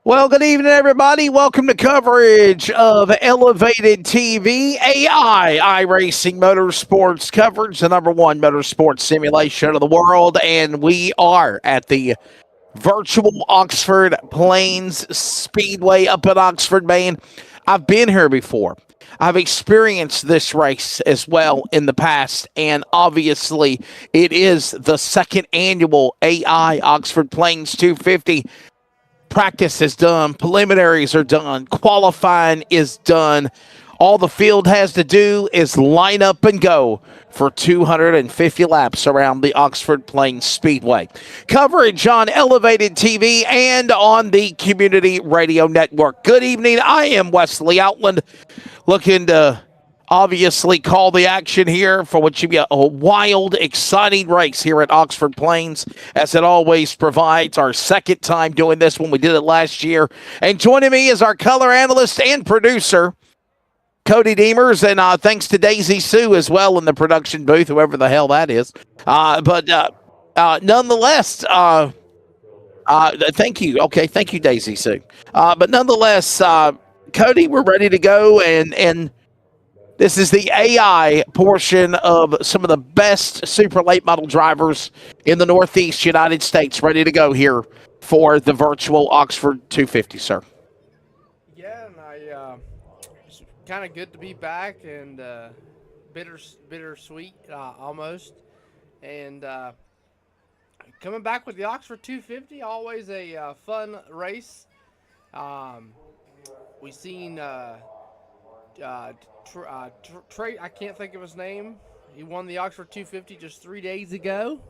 Well, good evening, everybody. Welcome to coverage of Elevated TV AI iRacing Motorsports coverage, the number one motorsports simulation of the world. And we are at the virtual Oxford Plains Speedway up in Oxford, Maine. I've been here before. I've experienced this race as well in the past, and obviously it is the second annual AI Oxford Plains 250. Practice is done, preliminaries are done, qualifying is done. All the field has to do is line up and go for 250 laps around the Oxford Plains Speedway. Coverage on Elevated TV and on the Community Radio Network. Good evening. I am Wesley Outland, looking to obviously call the action here for what should be a wild, exciting race here at Oxford Plains, as it always provides. Our second time doing this when we did it last year. And joining me is our color analyst and producer, Cody Deemers, and thanks to Daisy Sue as well in the production booth, whoever the hell that is. But nonetheless, thank you. Okay, thank you, Daisy Sue. But nonetheless, Cody, we're ready to go, and this is the AI portion of some of the best super late model drivers in the Northeast United States ready to go here for the virtual Oxford 250, sir. Yeah, and it's kind of good to be back, and bittersweet almost. And coming back with the Oxford 250, always a fun race. We seen Trey, I can't think of his name. He won the Oxford 250 just 3 days ago,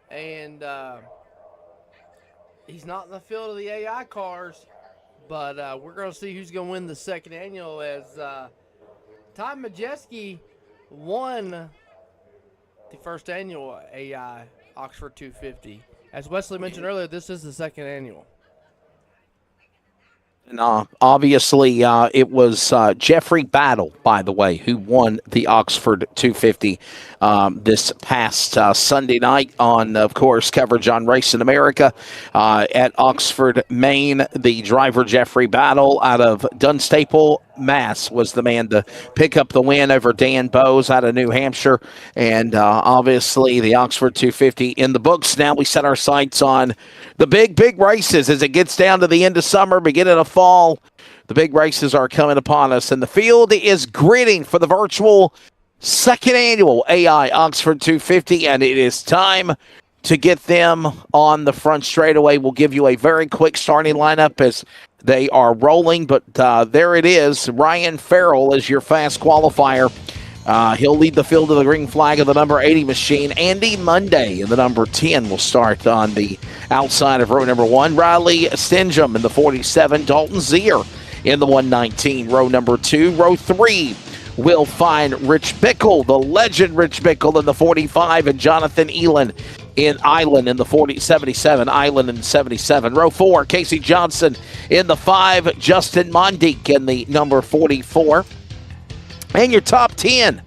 and he's not in the field of the AI cars, but we're going to see who's going to win the second annual, as Ty Majeski won the first annual AI Oxford 250. As Wesley mentioned earlier, this is the second annual. And obviously, it was Jeffrey Battle, by the way, who won the Oxford 250 this past Sunday night on, of course, coverage on Racing America at Oxford, Maine. The driver, Jeffrey Battle, out of Dunstable, Mass, was the man to pick up the win over Dan Bowes out of New Hampshire. And obviously, the Oxford 250 in the books. Now we set our sights on the big races as it gets down to the end of summer, beginning of fall. The big races are coming upon us, and the field is gritting for the virtual second annual AI Oxford 250, and it is time to get them on the front straightaway. We'll give you a very quick starting lineup as they are rolling, but there it is. Ryan Farrell is your fast qualifier. He'll lead the field to the green flag of the number 80 machine. Andy Monday in the number 10 will start on the outside of row number 1. Riley Stingham in the 47. Dalton Zier in the 119. Row number 2. Row 3 will find Rich Bickle, the legend Rich Bickle in the 45, and Jonathan Island in the 77. Island in 77. Row 4, Casey Johnson in the 5. Justin Mondick in the number 44. And your top 10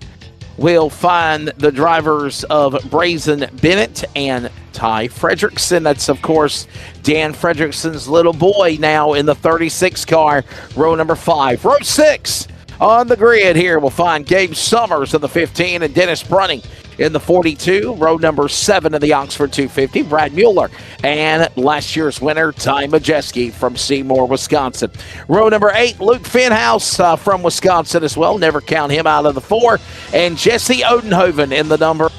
will find the drivers of Brazen Bennett and Ty Fredrickson. That's, of course, Dan Fredrickson's little boy now in the 36 car, row number 5. Row 6 on the grid here will find Gabe Summers in the 15 and Dennis Brunning in the 42. Row number 7 of the Oxford 250, Brad Mueller. And last year's winner, Ty Majeski from Seymour, Wisconsin. Row number 8, Luke Finhouse from Wisconsin as well. Never count him out of the 4. And Jesse Odenhoven in the number.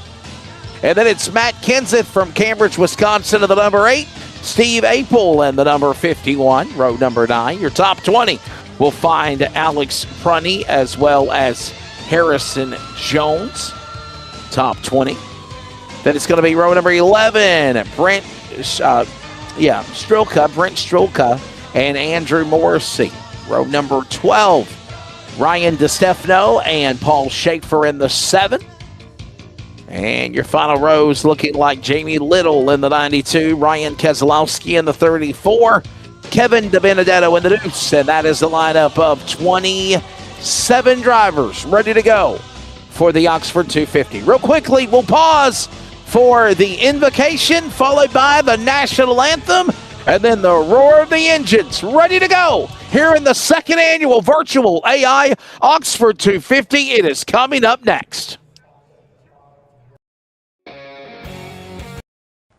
And then it's Matt Kenseth from Cambridge, Wisconsin in the number 8. Steve Apel in the number 51. Row number 9. Your top 20 will find Alex Prunny as well as Harrison Jones. Top 20. Then it's going to be row number 11. Brent Strelka, and Andrew Morrissey. Row number 12. Ryan DeStefano and Paul Schaefer in the 7. And your final rows looking like Jamie Little in the 92. Ryan Keselowski in the 34. Kevin DiBenedetto in the deuce. And that is the lineup of 27 drivers ready to go for the Oxford 250. Real quickly, we'll pause for the invocation, followed by the national anthem. And then the roar of the engines ready to go here in the second annual virtual AI Oxford 250. It is coming up next.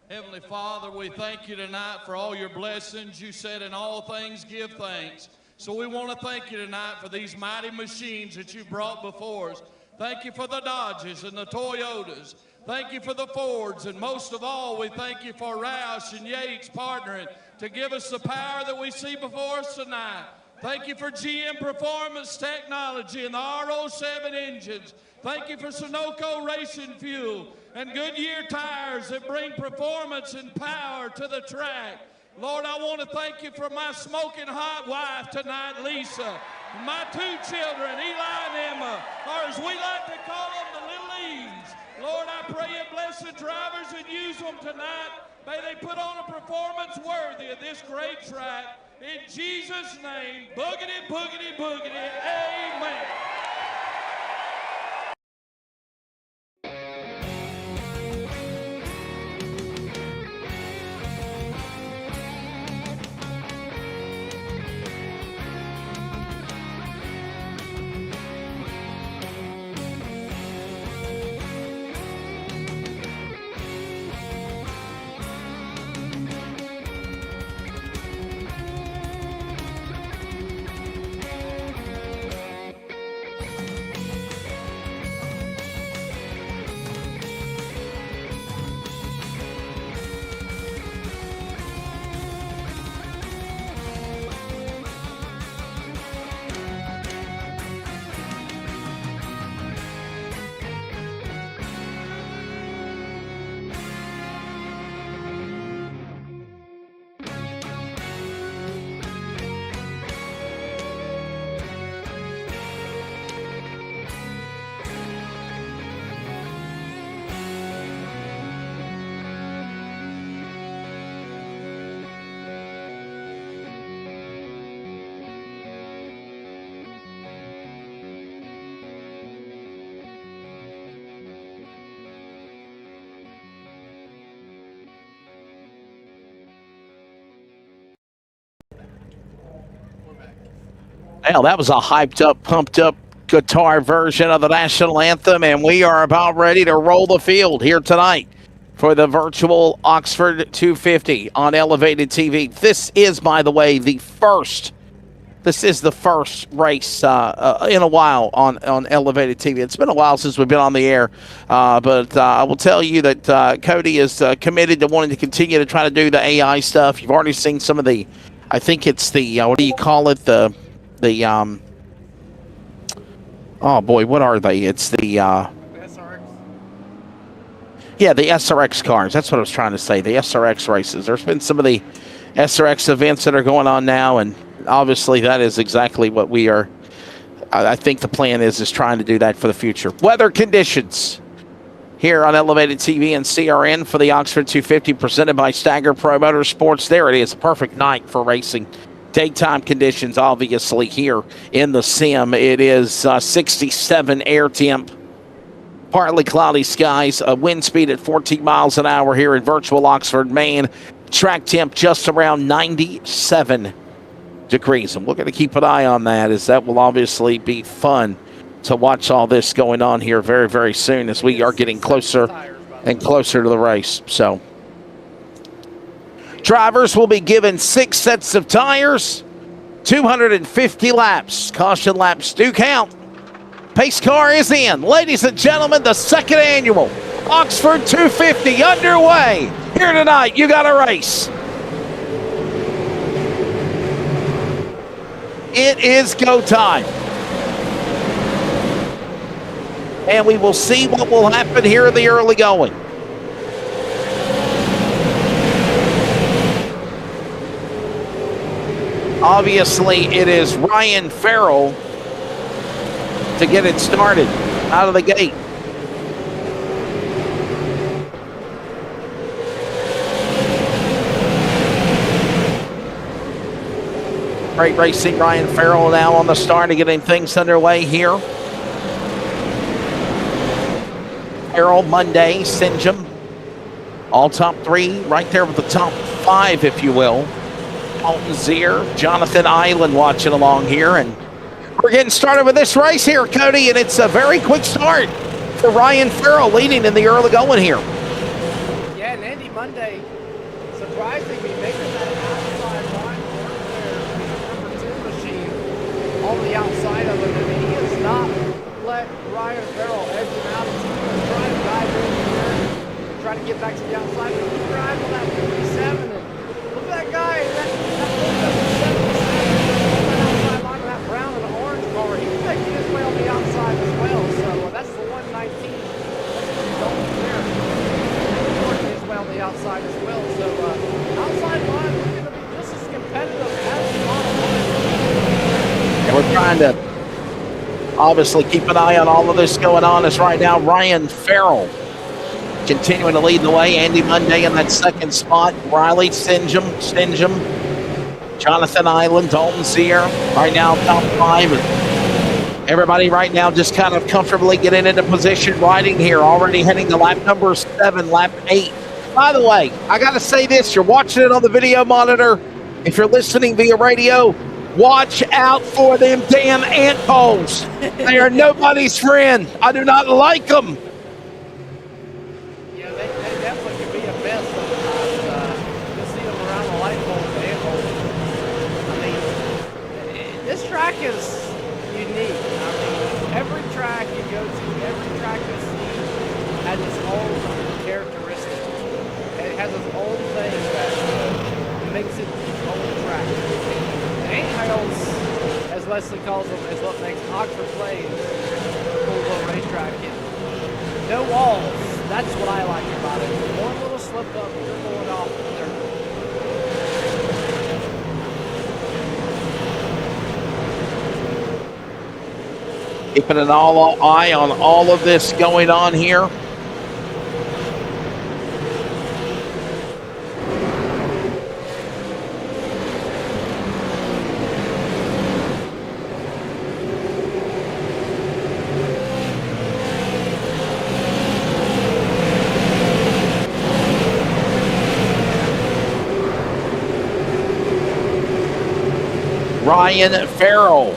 Heavenly Father, we thank you tonight for all your blessings. You said in all things give thanks. So we want to thank you tonight for these mighty machines that you brought before us. Thank you for the Dodges and the Toyotas. Thank you for the Fords, and most of all, we thank you for Roush and Yates partnering to give us the power that we see before us tonight. Thank you for GM Performance Technology and the R07 engines. Thank you for Sunoco Racing Fuel and Goodyear tires that bring performance and power to the track. Lord, I want to thank you for my smoking hot wife tonight, Lisa, and my two children, Eli and Emma, or as we like to call them, the little Eves. Lord, I pray you bless the drivers and use them tonight. May they put on a performance worthy of this great track. In Jesus' name, boogity, boogity, boogity, amen. Well, that was a hyped up, pumped up guitar version of the national anthem, and we are about ready to roll the field here tonight for the virtual Oxford 250 on Elevated TV. This is, by the way, the first. This is the first race in a while on Elevated TV. It's been a while since we've been on the air, but I will tell you that Cody is committed to wanting to continue to try to do the AI stuff. You've already seen some of the, I think it's the, what do you call it? Oh boy, what are they? It's the SRX. Yeah, the SRX cars. That's what I was trying to say. The SRX races. There's been some of the SRX events that are going on now, and obviously that is exactly what we are. I think the plan is trying to do that for the future. Weather conditions here on Elevated TV and CRN for the Oxford 250 presented by Stagger Pro Motorsports. There it is. A perfect night for racing. Daytime conditions, obviously, here in the sim. It is 67 air temp, partly cloudy skies, a wind speed at 14 miles an hour here in virtual Oxford, Maine. Track temp just around 97 degrees. I'm looking to keep an eye on that, as that will obviously be fun to watch all this going on here very, very soon as we are getting closer and closer to the race. So drivers will be given 6 sets of tires, 250 laps. Caution laps do count. Pace car is in. Ladies and gentlemen, the second annual Oxford 250 underway. Here tonight, you got a race. It is go time. And we will see what will happen here in the early going. Obviously, it is Ryan Farrell to get it started out of the gate. Great racing, Ryan Farrell now on the start of getting things underway here. Farrell, Monday, Sinjum, all top 3, right there with the top 5, if you will. Alton Zier, Jonathan Island watching along here. And we're getting started with this race here, Cody, and it's a very quick start for Ryan Farrell leading in the early going here. Yeah, and Andy Monday, surprisingly, making that outside line work there, number 2 machine on the outside of him. And he has not let Ryan Farrell edge him out. He's going to try to dive in here, try to get back to the outside. But he's driving on that 47, and look at that guy, that 77 line of that brown and orange car. He's making his way on the outside as well. So that's the 119. That's pretty going there. Working his way on the outside as well. So outside line, we're going to be just as competitive as the bottom line. And we're trying to obviously keep an eye on all of this going on as right now Ryan Farrell continuing to lead the way. Andy Monday in that second spot. Riley Stingham, Jonathan Island, Dalton Zier right now top 5. And everybody right now just kind of comfortably getting into position riding here, already heading to lap number 7, lap 8. By the way, I got to say this, you're watching it on the video monitor. If you're listening via radio, watch out for them damn ant holes. They are nobody's friend. I do not like them. Yeah, they definitely can be a mess sometimes. You'll see them around the light bulbs, the ant holes. I mean, this track is unique. I mean, every track you go to, every track you see has its own characteristic. It has its own thing that makes it its own track. Ant-hills, as Leslie calls them, is what makes Oxford Plains a cool little racetrack. No walls. That's what I like about it. One little slip up, you're going off there. Keeping an eye on all of this going on here. Ryan Farrell.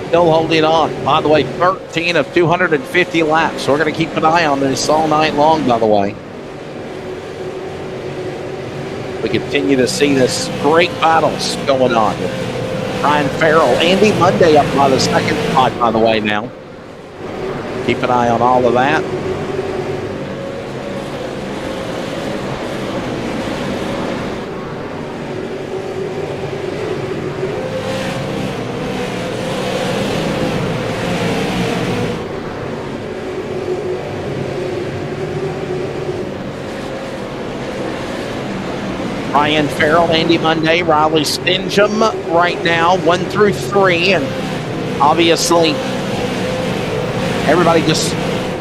Still holding on. By the way, 13 of 250 laps. So we're going to keep an eye on this all night long, by the way. We continue to see this great battles going on. Ryan Farrell, Andy Monday up by the second spot, by the way, now. Keep an eye on all of that. Ryan Farrell, Andy Monday, Riley Stingham right now, 1 through 3. And obviously, everybody just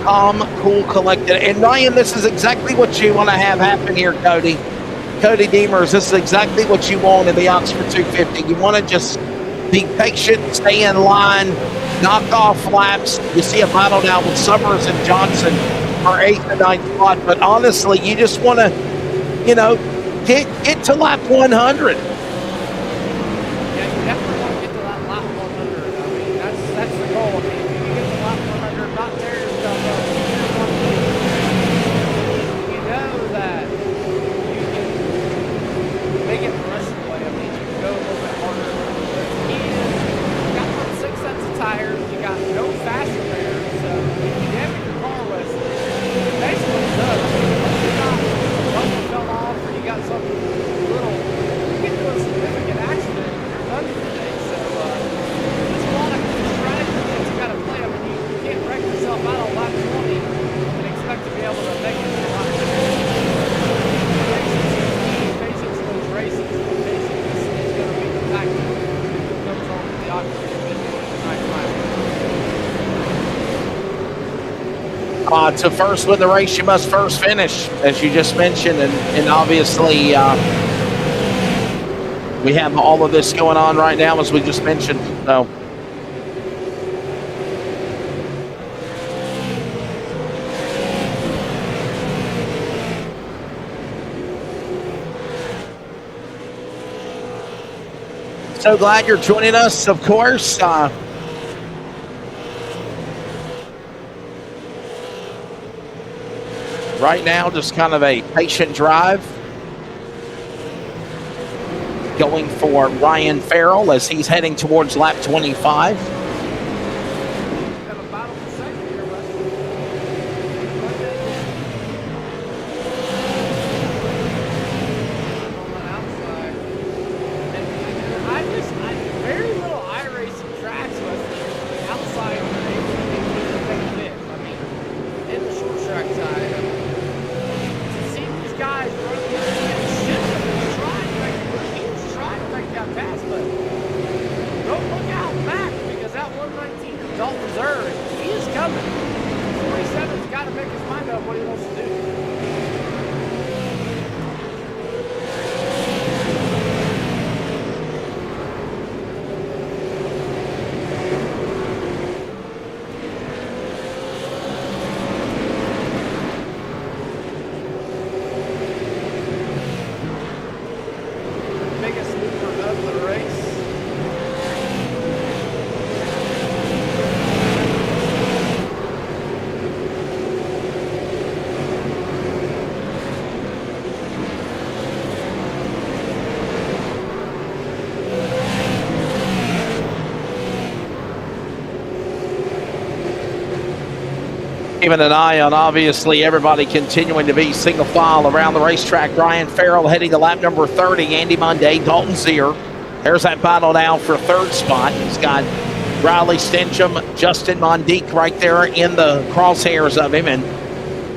calm, cool, collected. And Ryan, this is exactly what you want to have happen here, Cody. Cody Demers, this is exactly what you want in the Oxford 250. You want to just be patient, stay in line, knock off laps. You see a battle now with Summers and Johnson for 8th and 9th spot. But honestly, you just want to, get to lap 100. Yeah, you definitely want to get to that lap 100. I mean, that's the goal. I mean, if you can get to lap 100, not tear yourself up. You know that you can make it the rest of the way. I mean, you can go a little bit harder. You got about 6 sets of tires. You got no faster there. So if you damage your car with it, basically does. I mean, once you got something fell off or you got something little, you get to a significant accident, you're done for the day. So there's a lot of strategy things you got to play. I mean, you can't wreck yourself out on lap 20 and expect to be able to make it to lap 50. Patience in those races. Patience is going to be the factor that comes on with the Oxford 250 tonight. To first win the race, you must first finish, as you just mentioned, and obviously we have all of this going on right now, as we just mentioned. So So glad you're joining us, of course. Right now, just kind of a patient drive going for Ryan Farrell as he's heading towards lap 25. Very little iRacing tracks with outside are able to make a big fit. I mean, in the short track side, to see these guys running the he's trying to make that pass, but don't look out back because that 119 of Dalton Zerr, he is coming. 47's got to make his mind up what he wants to do. Keeping an eye on, obviously, everybody continuing to be single file around the racetrack. Ryan Farrell heading to lap number 30. Andy Monday, Dalton Zerr. There's that battle now for third spot. He's got Riley Stencham, Justin Mondique right there in the crosshairs of him. And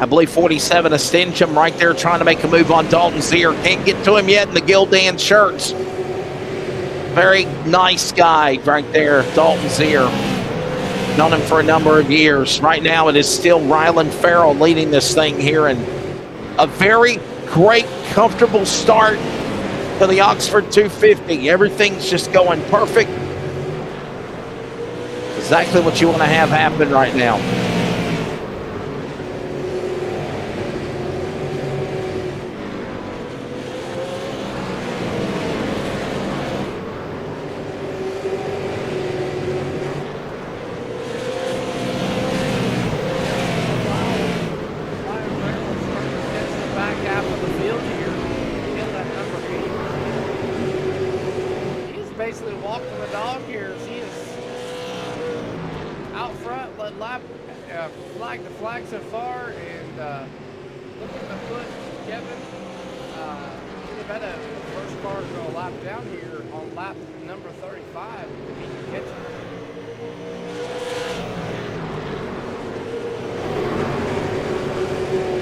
I believe 47 of Stencham right there trying to make a move on Dalton Zerr. Can't get to him yet in the Gildan shirts. Very nice guy right there, Dalton Zerr. Known him for a number of years. Right now, it is still Rylan Farrell leading this thing here, and a very great, comfortable start to the Oxford 250. Everything's just going perfect. Exactly what you want to have happen right now.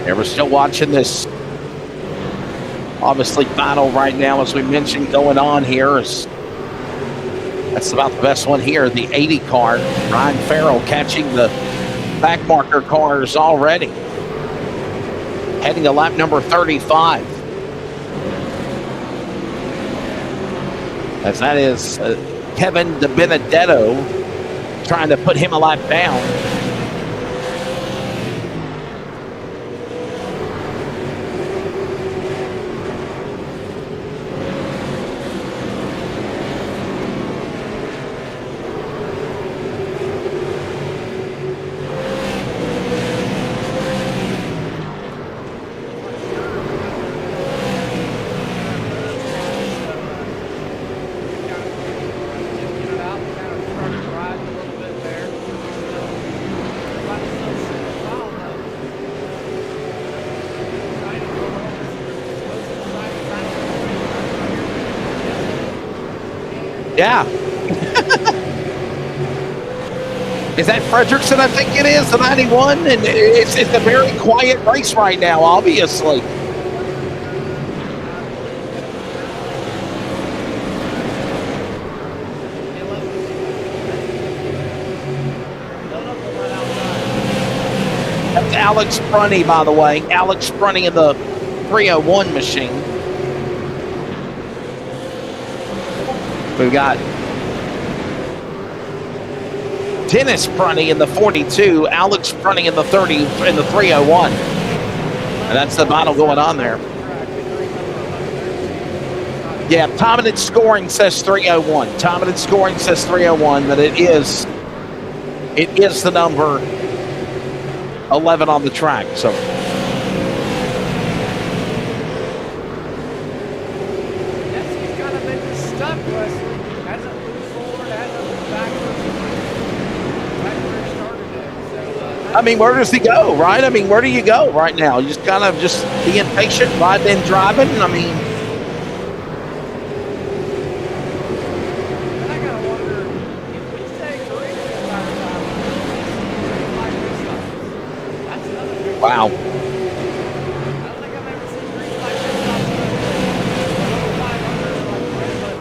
We're still watching this, obviously, battle right now, as we mentioned, going on here. That's about the best one here, the 80 car. Ryan Farrell catching the back marker cars already. Heading to lap number 35. As that is Kevin DiBenedetto trying to put him a lap down. Yeah. Is that Fredrickson? I think it is, the 91. And it's a very quiet race right now, obviously. That's Alex Brunny, by the way. Alex Brunny in the 301 machine. We've got Dennis Brunny in the 42, Alex Brunny in the 30, in the 301. And that's the battle going on there. Yeah, time and its scoring says 3:01. Time and its scoring says 3:01, but it is the number 11 on the track. So He's kind of been stuck, Wesley. Hasn't moved forward, hasn't moved backwards. Right where he started at. So, I mean, where does he go, right? I mean, where do you go right now? You just kind of just being patient, riding and driving. I mean, and I gotta wonder if we stay correct the entire time. Like this stuff. That's another big wow. I don't think I've ever seen green flag this stuff. Over 500 like Red Bull.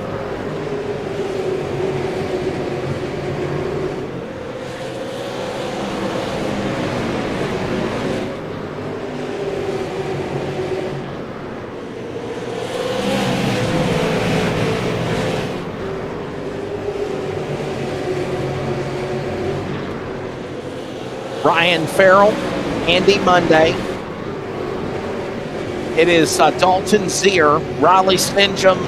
Ryan Farrell, Andy Monday. It is Dalton Zier, Riley Stingham,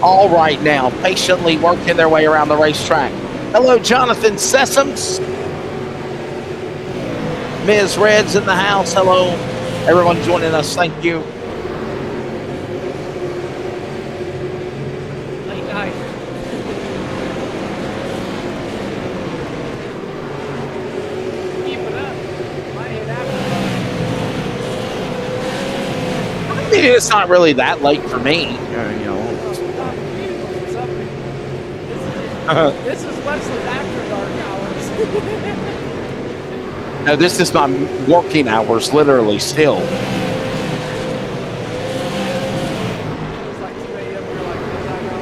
all right now, patiently working their way around the racetrack. Hello, Jonathan Sessoms. Ms. Red's in the house. Hello, everyone joining us. Thank you. Late night. Keep it up. Might hit after. I mean, it's not really that late for me. This is Wesley's after dark hours. No, this is my working hours, literally, still. It's like 2 a.m. We're like, what time now?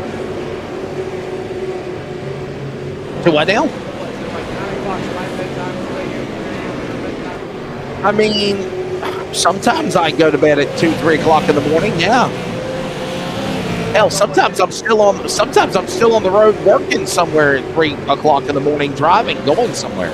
To what now? What is it, like 9 o'clock's my bedtime, 2 a.m. 3 a.m. your bedtime? I mean, sometimes I go to bed at 2, 3 o'clock in the morning. Yeah. Hell, sometimes I'm still on the road working somewhere at 3 o'clock in the morning, driving, going somewhere.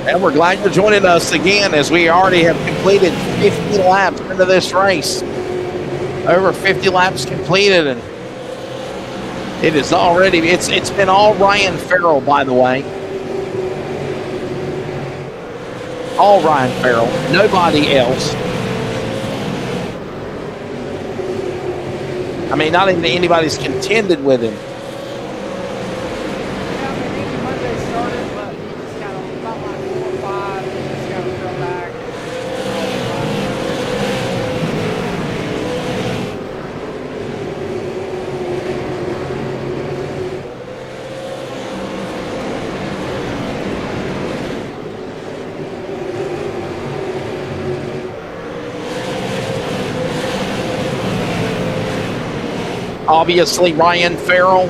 And we're glad you're joining us again as we already have completed 50 laps into this race. Over 50 laps completed, and it is already, it's been all Ryan Farrell, by the way. All Ryan Farrell, nobody else. I mean, not even anybody's contended with him. Yeah, I mean, even Monday started, but he just got about like 4 or 5. He just got to come back. Obviously, Ryan Farrell,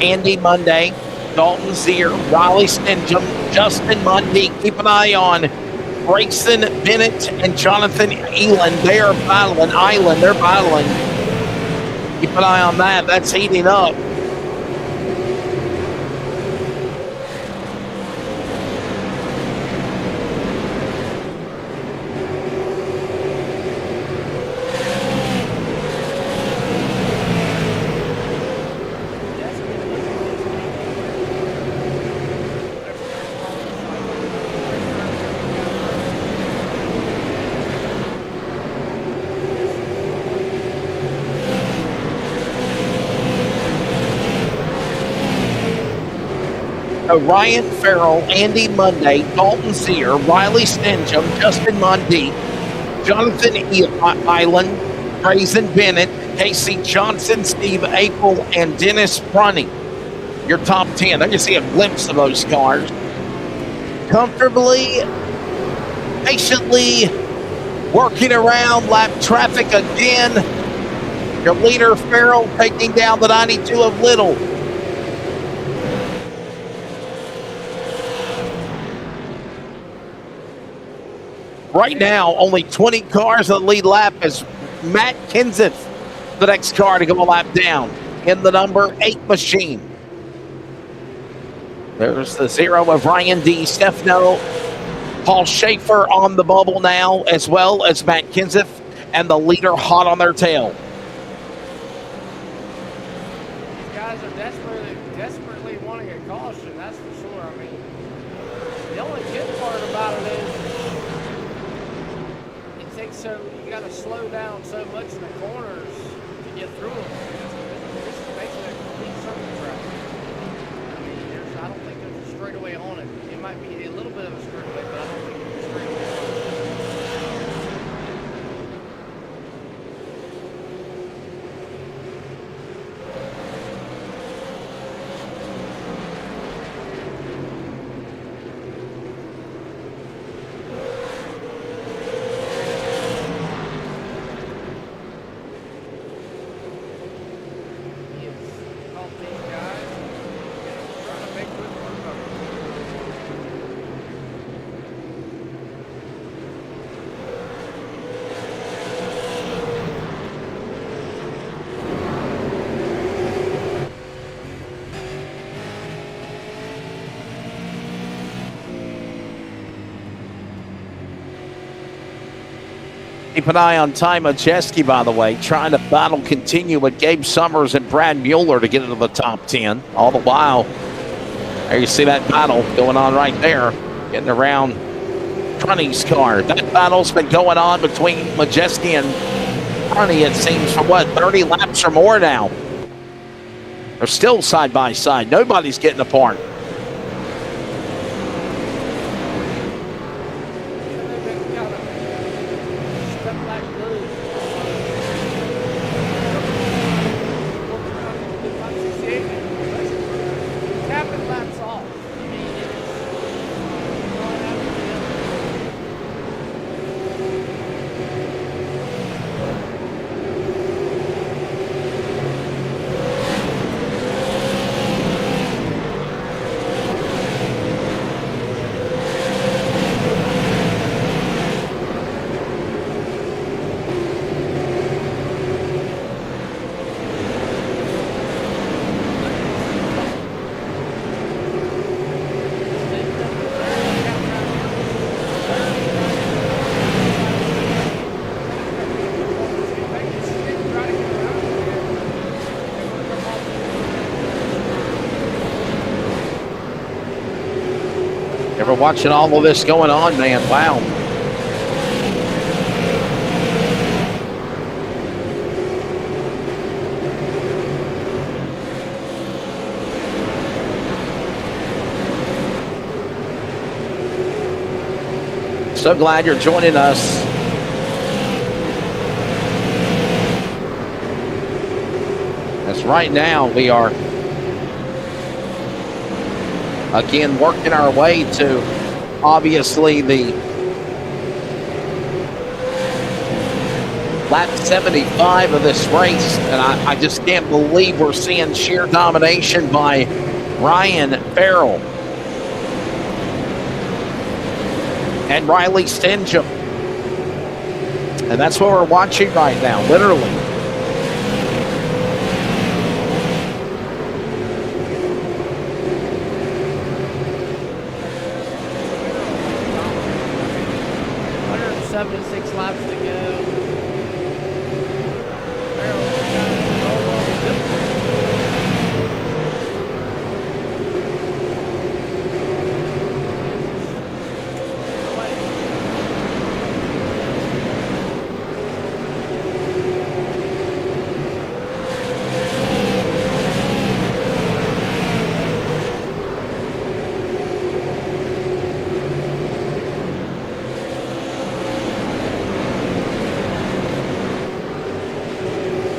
Andy Monday, Dalton Zier, Riley Stingham, Justin Mundy. Keep an eye on Grayson Bennett and Jonathan Eland. They are battling. They're battling. Keep an eye on that. That's heating up. Ryan Farrell, Andy Monday, Dalton Zier, Riley Stingham, Justin Mundy, Jonathan Island, Grayson Bennett, Casey Johnson, Steve April, and Dennis Brunny. Your top 10. I can see a glimpse of those cars. Comfortably, patiently working around lap traffic again. Your leader, Farrell, taking down the 92 of Little. Right now, only 20 cars in the lead lap as Matt Kenseth, the next car to go a lap down in the number 8 machine. There's the 0 of Ryan D. Stefano. Paul Schaefer on the bubble now, as well as Matt Kenseth, and the leader hot on their tail. These guys are desperately wanting a caution, that's for sure. I mean, the only good part about it is you got to slow down so much in the corners to get through them. This is basically a complete circle track. I mean, I don't think there's a straightaway on it. It might be a little bit of a straightaway, but I don't think there's a straightaway on it. Keep an eye on Ty Majeski, by the way, trying to battle continue with Gabe Summers and Brad Mueller to get into the top 10. All the while, there you see that battle going on right there, getting around Trunny's car. That battle's been going on between Majeski and Trunny, it seems, for what, 30 laps or more now. They're still side by side. Nobody's getting apart. Ever watching all of this going on, man? Wow. So glad you're joining us. As right now we are again working our way to obviously the lap 75 of this race, and I just can't believe we're seeing sheer domination by Ryan Farrell and Riley Stingham. And that's what we're watching right now, literally. Six laps to go.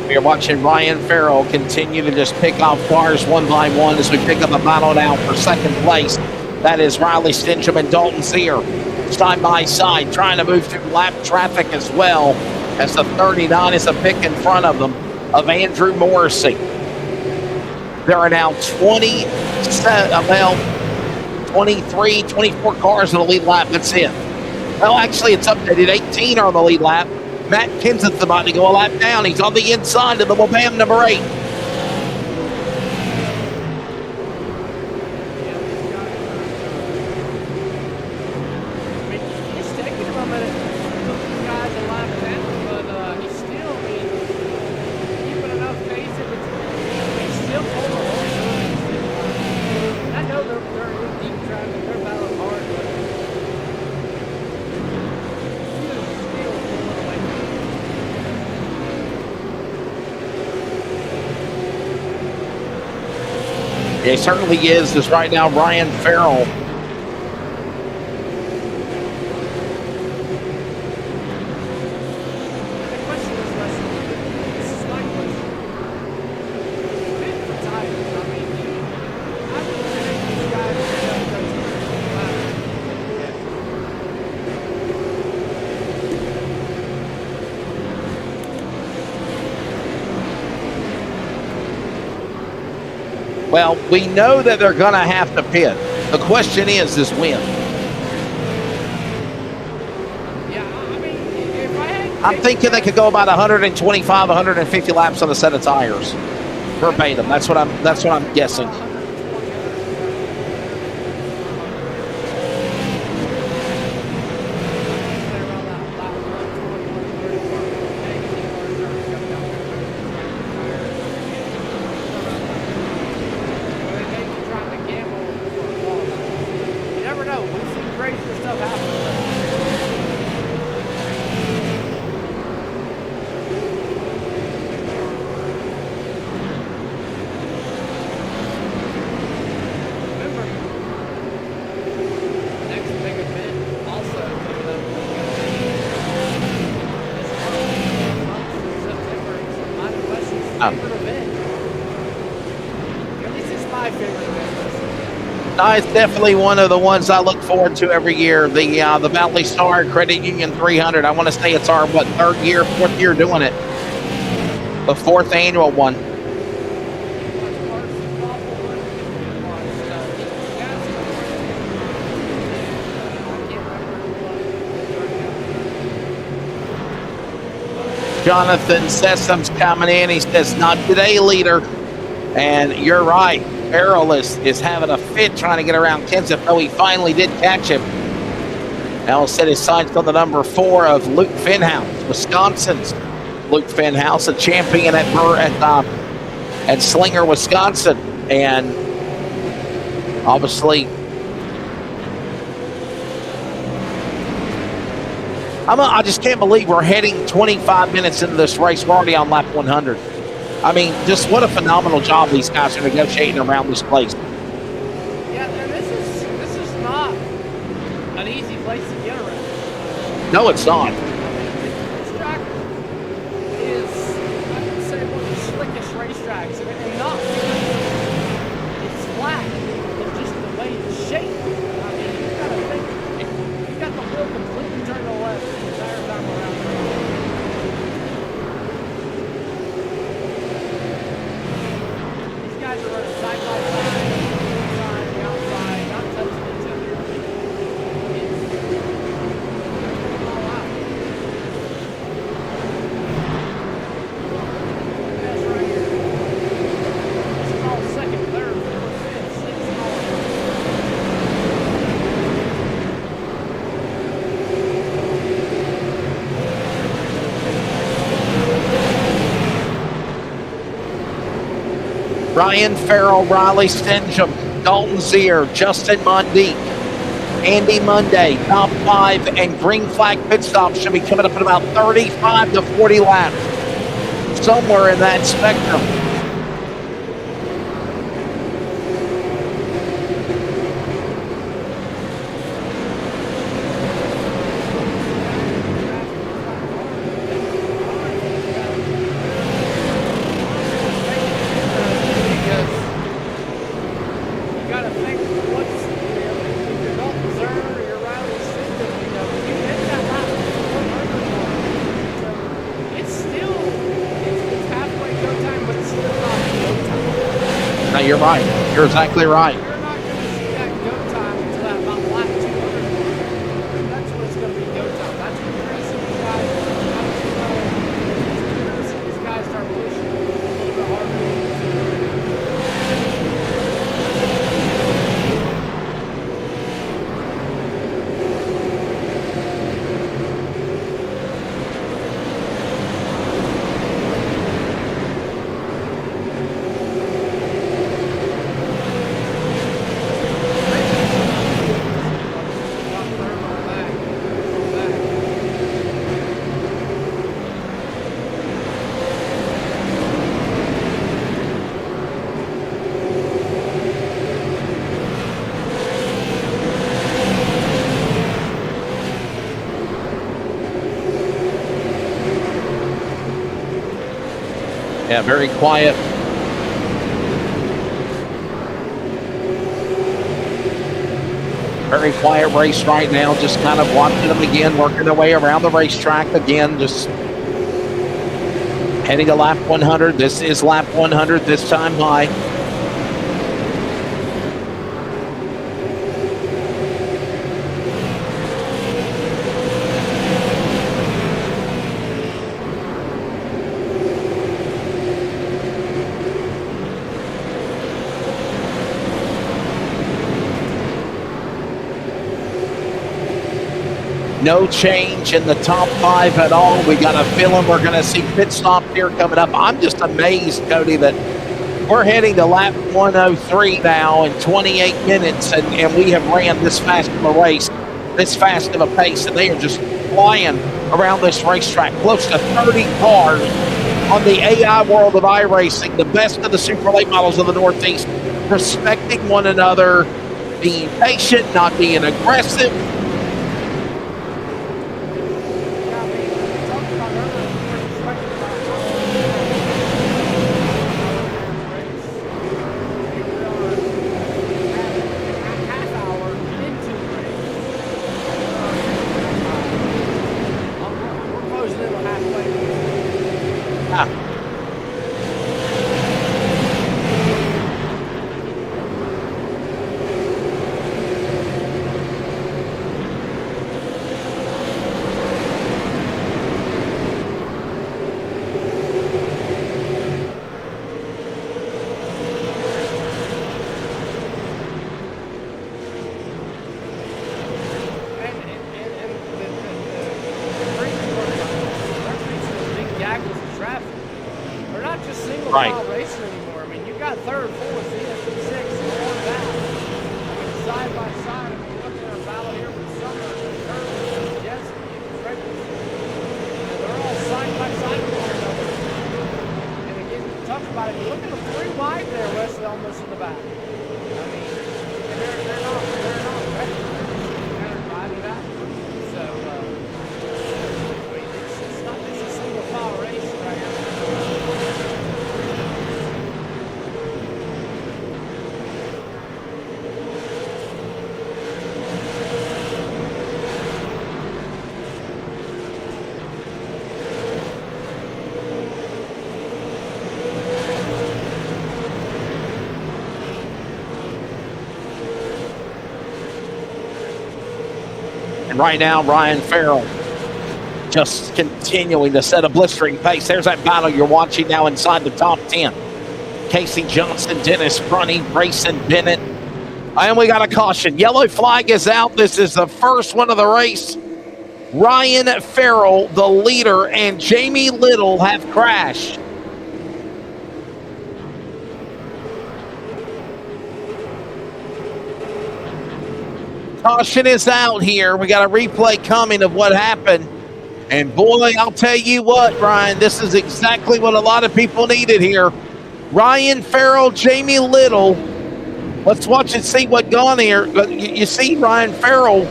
You're watching Ryan Farrell continue to just pick off cars one by one as we pick up a battle now for second place. That is Riley Stingham and Dalton Sear. side by side, trying to move through lap traffic as well, as the 39 is a pick in front of them of Andrew Morrissey. There are now 23, 24 cars in the lead lap. That's it. Well, actually, it's updated. 18 are on the lead lap. Matt Kenseth's about to go a lap down. He's on the inside of the Wabam number 8. He certainly is. As right now, Ryan Farrell. Well, we know that they're going to have to pit. The question is when. I'm thinking they could go about 125, 150 laps on a set of tires, verbatim. That's what I'm guessing. It's definitely one of the ones I look forward to every year. The Valley Star Credit Union 300. I want to say it's our fourth year doing it. The 4th annual one. Jonathan Sessum's coming in. He says, "Not today, leader." And you're right. Farrell is having a fit trying to get around Kenseth, though he finally did catch him. Now set his sights on the number 4 of Luke Fenhouse, Wisconsin's Luke Fenhouse, a champion at Slinger, Wisconsin. And obviously, I just can't believe we're heading 25 minutes into this race. We're already on lap 100. I mean, just what a phenomenal job these guys are negotiating around this place. Yeah, and this is not an easy place to get around. No, it's not. This track is, I would say, one of the slickest racetracks, and not because it's flat, but just the way it's shaped. I mean, you gotta think, you got the wheel completely turned to the left the entire time around. Ryan Farrell, Riley Stensham, Dalton Zier, Justin Mondeek, Andy Monday, top 5, and green flag pit stops should be coming up in about 35 to 40 laps. Somewhere in that spectrum. you're right. You're exactly right. You're not going to see that go time until that about lap 200 mark. That's when it's going to be go time. That's when you're going to see these guys, you're going to see these guys start pushing a little bit harder. Yeah, very quiet. Very quiet race right now. Just kind of watching them again, working their way around the racetrack again. Just heading to lap 100. This is lap 100 this time high. No change in the top 5 at all. We got a feeling we're going to see pit stop here coming up. I'm just amazed, Cody, that we're heading to lap 103 now in 28 minutes, and we have ran this fast of a race, this fast of a pace, and they are just flying around this racetrack. Close to 30 cars on the AI world of iRacing, the best of the super late models of the Northeast, respecting one another, being patient, not being aggressive. Right. Racing anymore. I mean, you got third, fourth, fifth, and sixth, and one back. I mean, side by side. I mean, you're looking at a battle here with Summer, Curtis, and Jesse, and Frederick. They're all side by side with one another. And again, talk about it. You look at the 3 wide there, Wesley, almost in the back. I mean, and they're not ready. They're kind of riding back. So, I mean, it's not just a single file race right here. Right now, Ryan Farrell just continuing to set a blistering pace. There's that battle you're watching now inside the top 10. Casey Johnson, Dennis Brunny, Grayson Bennett. And we got a caution. Yellow flag is out. This is the first one of the race. Ryan Farrell, the leader, and Jamie Little have crashed. Caution is out here. We got a replay coming of what happened. And boy, I'll tell you what, Ryan, this is exactly what a lot of people needed here. Ryan Farrell, Jamie Little. Let's watch and see what gone here. You see Ryan Farrell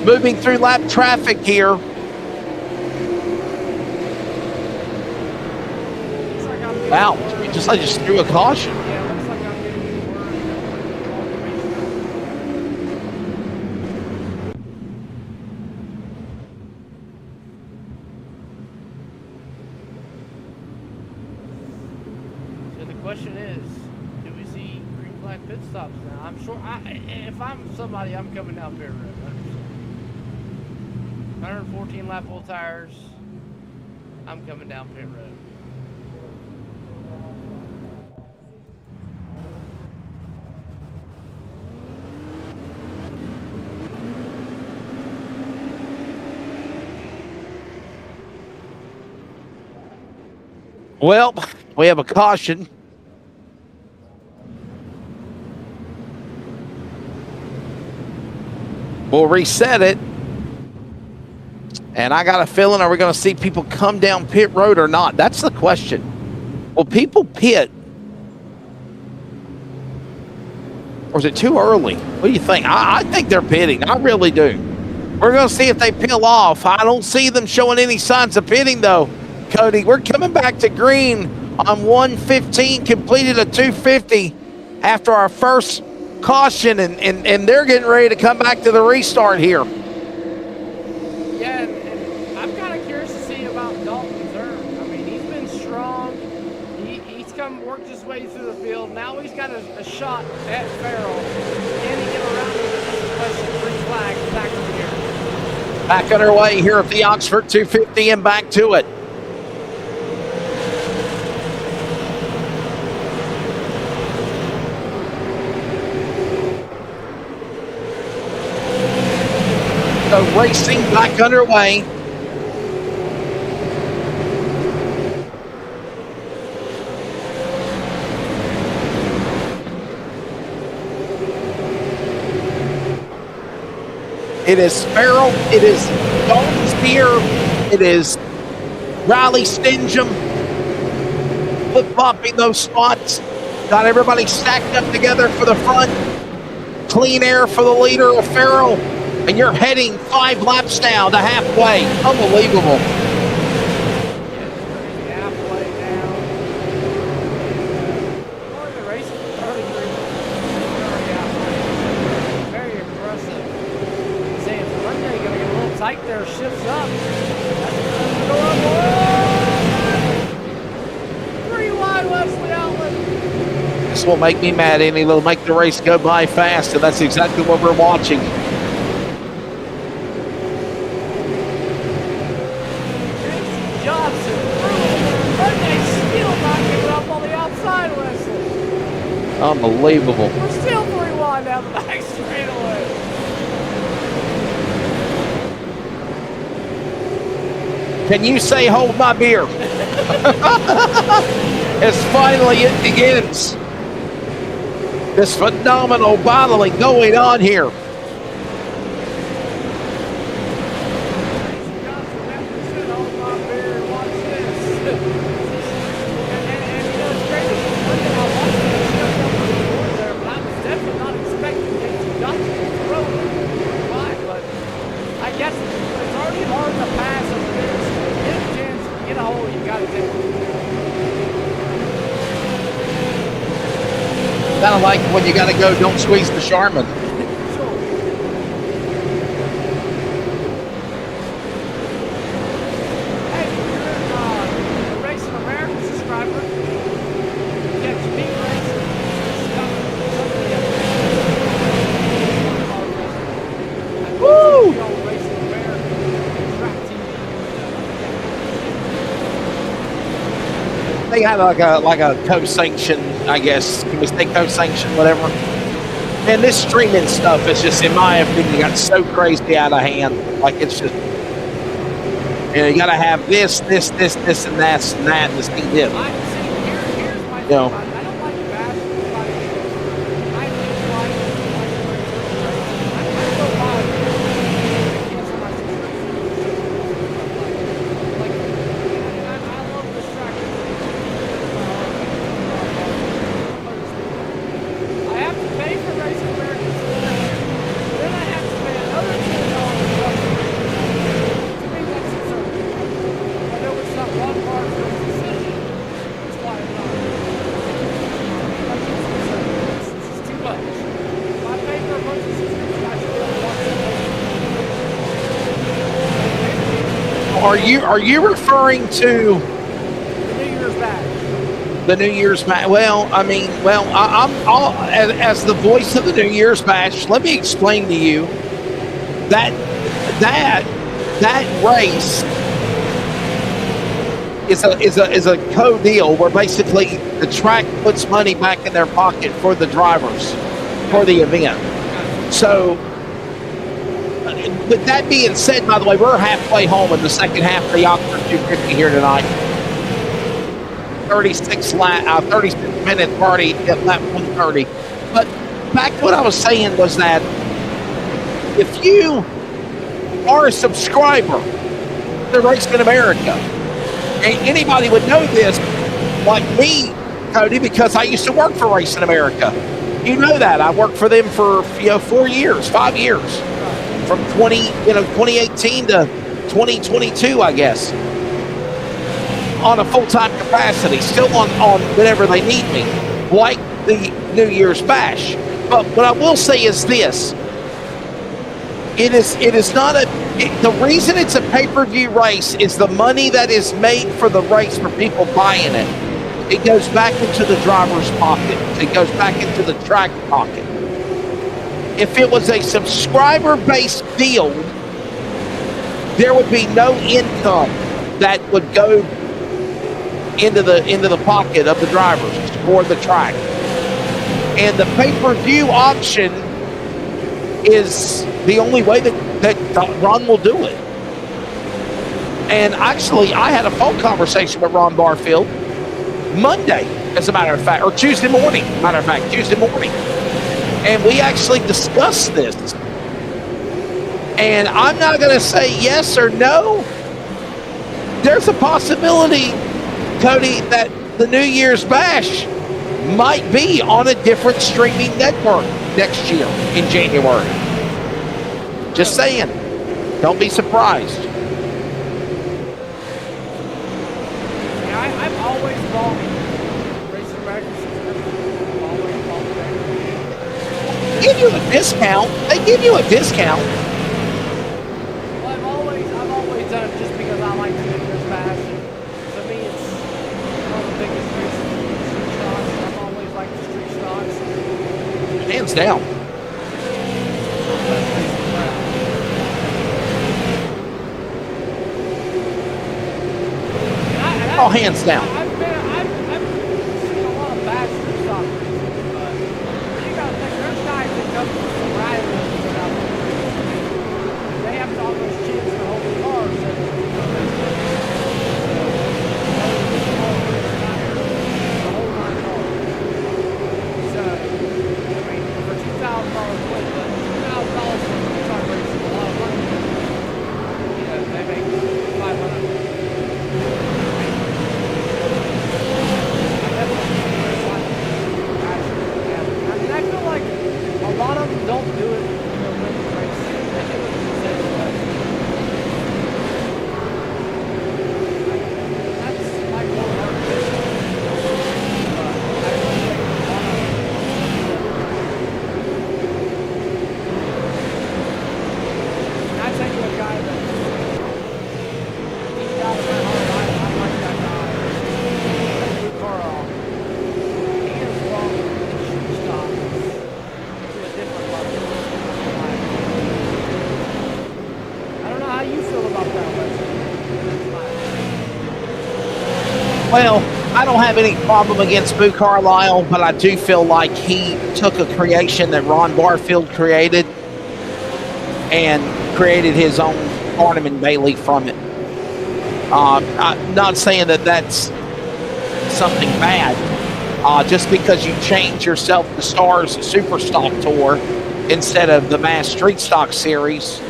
moving through lap traffic here. Wow, I just threw a caution. So the question is, do we see like pit stops now. I'm sure. If I'm somebody, I'm coming down pit road. 114 lap full tires. I'm coming down pit road. Well, we have a caution. We'll reset it. And I got a feeling, are we going to see people come down pit road or not? That's the question. Will people pit? Or is it too early? What do you think? I think they're pitting. I really do. We're going to see if they peel off. I don't see them showing any signs of pitting, though, Cody. We're coming back to green on 115, completed a 250 after our first caution, and they're getting ready to come back to the restart here. Yeah, and I'm kind of curious to see about Dalton's Earn. I mean, he's been strong. He's worked his way through the field. Now he's got a shot at Farrell. Can he get around the question? Green flag back over here. Back underway here at the Oxford 250 and back to it. So racing back underway. It is Farrell. It is Dalton Spear. It is Riley Stingham. Flip-flopping those spots. Got everybody stacked up together for the front. Clean air for the leader of Farrell. And you're heading 5 laps now to halfway. Unbelievable. Halfway down. The race is very impressive. Saying Monday going to get a little tight there, shifts up. Go up. 3 wide Wesley Outlet. This will make me mad, Andy. It'll make the race go by fast, and that's exactly what we're watching. Unbelievable. We're still 3 wide down the back straightaway. Can you say hold my beer? As finally it begins. This phenomenal battling going on here. Kind of like when you got to go, don't squeeze the Charmin. Hey, if you're a Racing America subscriber, catch me racing stuff. Woo! Racing America, Track TV. They have like a co-sanction, I guess. Can we say co-sanction, whatever? And this streaming stuff is just, in my opinion, got so crazy out of hand. Like, it's just, you got to have this, and that, to see this. Here's my You know. I don't like bashing anybody. I just like I go by cancel my subscription. Like, I love this track. I have to pay for Racing America subscription. Then I have to pay another $10. To me, that's absurd. I know it's not one part of the decision. That's why I'm not. This is too much. If I pay for a bunch of subscriptions, I should be able to watch it. Are you referring to The New Year's badge. The New Year's Bash. Well, I'm all, as the voice of the New Year's Bash. Let me explain to you that that race is a co-deal where basically the track puts money back in their pocket for the drivers for the event. So, with that being said, by the way, we're halfway home in the second half of the Oxford 250 here tonight. 36-minute party at lap 130. But back to what I was saying was that if you are a subscriber to Racing America, and anybody would know this, like me, Cody, because I used to work for Racing America. You know that I worked for them for 5 years, from 2018 to 2022, I guess, on a full-time capacity, still on whenever they need me, like the New Year's Bash. But what I will say is this: it is not the reason it's a pay-per-view race is the money that is made for the race for people buying it. It goes back into the driver's pocket. It goes back into the track pocket. If it was a subscriber-based deal, there would be no income that would go into the pocket of the drivers or the track. And the pay-per-view option is the only way that Ron will do it. And actually, I had a phone conversation with Ron Barfield Monday, as a matter of fact, or Tuesday morning, Tuesday morning. And we actually discussed this. And I'm not going to say yes or no. There's a possibility, Cody, that the New Year's Bash might be on a different streaming network next year in January. Just saying. Don't be surprised. Yeah, I've always bought Racing America subscriptions. I've always bought that. Give you a discount. They give you a discount. Well, I've always done it just because I like to do this bash. To me, it's one of the biggest races in street stocks. I've always liked the street stocks. Hands down. Oh, hands down. I've seen a lot of bad street stock races, but you gotta think, there's guys that come from some rivals out there. They have all those chins to hold the cars. So, I mean, for $2,000 quid, but $2,000 for a street stock race is a lot of money. You know, they make $500. I feel like a lot of them don't do it in the winter race. They do it the same way. That's my whole heart. I tell you a guy that he's got my heart. I like that guy. Luke Carl. He is wrong with the shoe stop to a different level. I don't know how you feel about that, Wesley. Well, I don't have any problem against Boo Carlisle, but I do feel like he took a creation that Ron Barfield created and created his own Barnum and Bailey from it. I'm not saying that that's something bad. Just because you change yourself to Stars Super Stock Tour instead of the Mass Street Stock Series,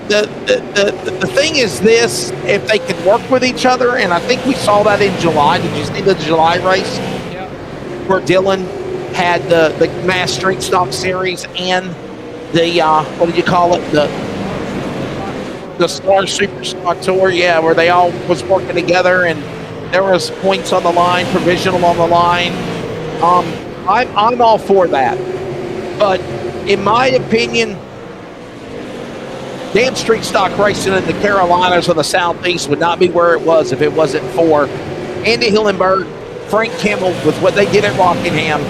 the thing is this: if they could work with each other, and I think we saw that in July. Did you see the July race? Yeah. Where Dylan had the Mass Street Stock Series and the what did you call it? The Star Super Stock Tour, yeah, where they all was working together and there was points on the line, provisional on the line. I'm all for that, but in my opinion, Damn street stock racing in the Carolinas or the Southeast would not be where it was if it wasn't for Andy Hillenberg, Frank Kimmel with what they did at Rockingham,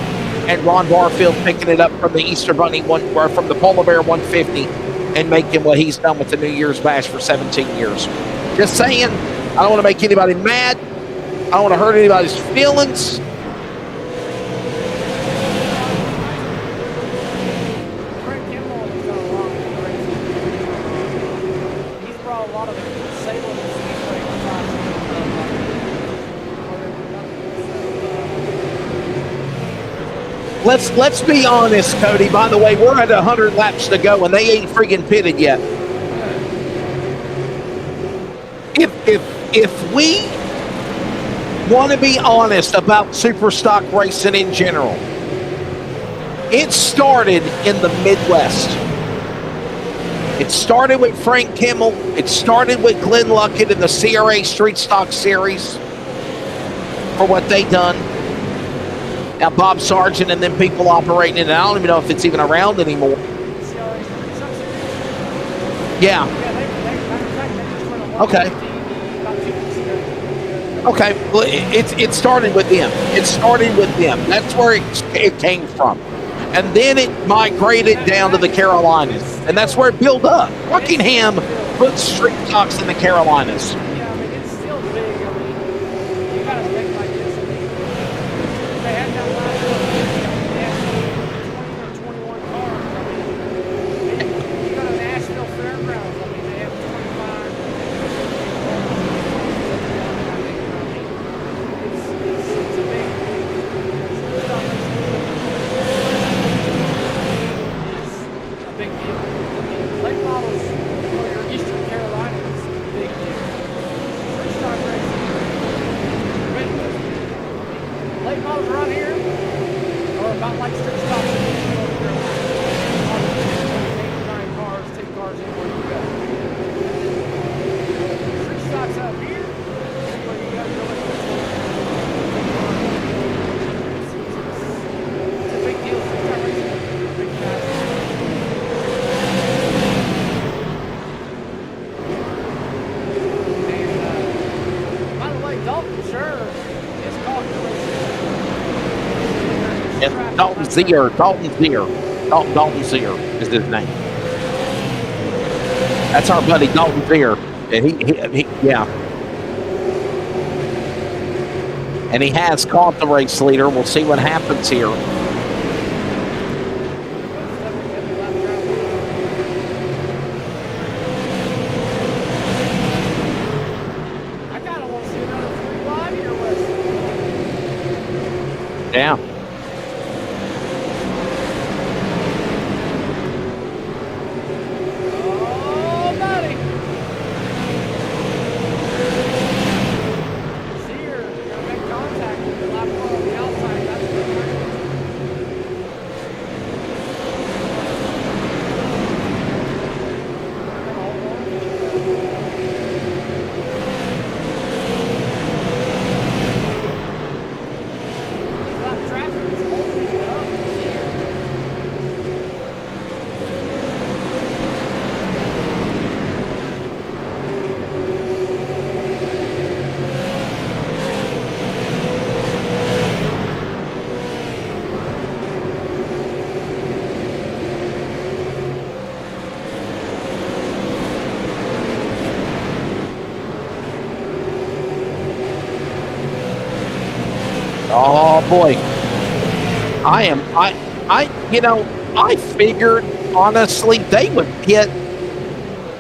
and Ron Barfield picking it up from the Easter Bunny or from the Polar Bear 150 and making what he's done with the New Year's Bash for 17 years. Just saying, I don't want to make anybody mad. I don't want to hurt anybody's feelings. Frank Kimball has done a lot with racing. He's brought a lot of Salem and Speedway Let's be honest, Cody. By the way, we're at 100 laps to go, and they ain't friggin' pitted yet. If we want to be honest about super stock racing in general, it started in the Midwest. It started with Frank Kimmel. It started with Glenn Luckett in the CRA Street Stock Series for what they done. Now Bob Sargent and then people operating it. I don't even know if it's even around anymore. Yeah. Okay. Okay. Well, it started with them. It started with them. That's where it came from. And then it migrated down to the Carolinas. And that's where it built up. Rockingham put street stocks in the Carolinas. Yeah, I mean, it's still big. I mean, you got to think like this. I mean, they had that last one. They had 20 or 21 cars. I mean, you go to Nashville Fairgrounds. I mean, they have 25. It's a big it's a big deal. I mean, late models for your Eastern Carolina is a big deal. Street stock racing, Midwest. Late models around here are about like street stock racing in North Carolina. 8 or 9 cars, 10 cars anywhere you go. Street stocks out here, where you got to go into it's a big deal. Street stock racing is a big matter. Dalton, sure, is called Yeah, Dalton Zier. Dalton Zier is his name. That's our buddy Dalton Zier. And he yeah. And he has caught the race leader. We'll see what happens here. Yeah. Oh, buddy. See you're gonna make contact with the lap car on the outside. That's what we're doing. Traffic is holding it up. Oh boy. I figured honestly they would hit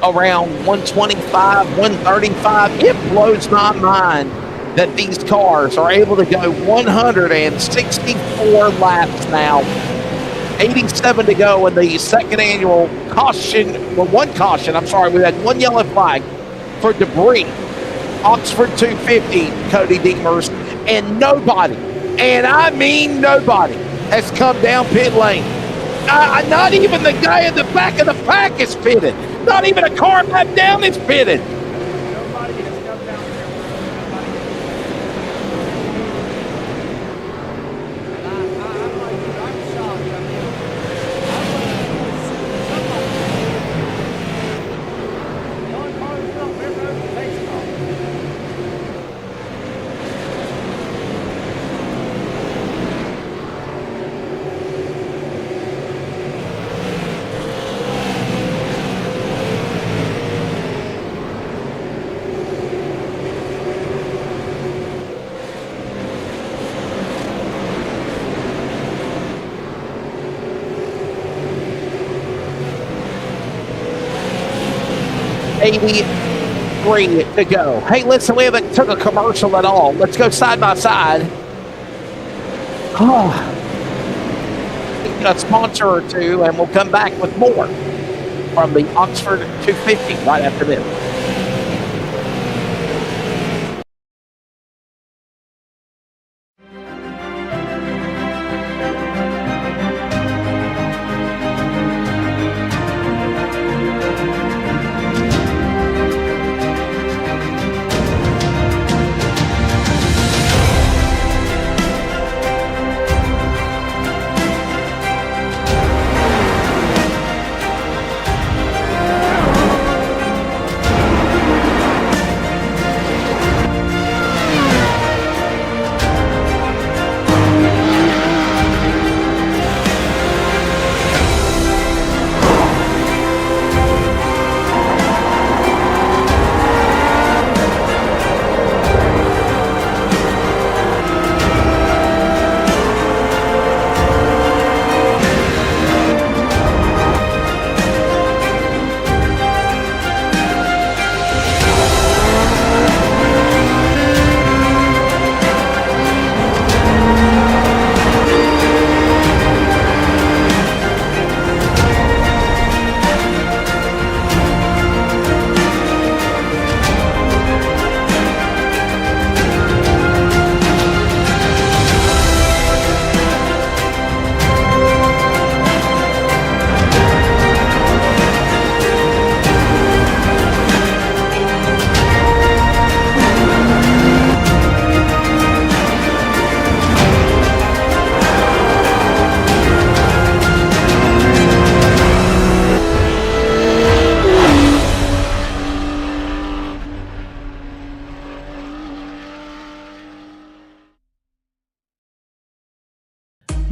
around 125, 135. It blows my mind that these cars are able to go 164 laps now. 87 to go in the second annual caution. Well, one caution. I'm sorry. We had one yellow flag for debris. Oxford 250, Cody Deemers, and nobody, and I mean nobody, has come down pit lane. Not even the guy in the back of the pack is pitted. Not even a car lap down is pitted. Nobody has come down there. I'm like, I'm shocked. I mean, 83 to go. Hey, listen, we haven't took a commercial at all. Let's go side by side. Oh, a sponsor or two, and we'll come back with more from the Oxford 250 right after this.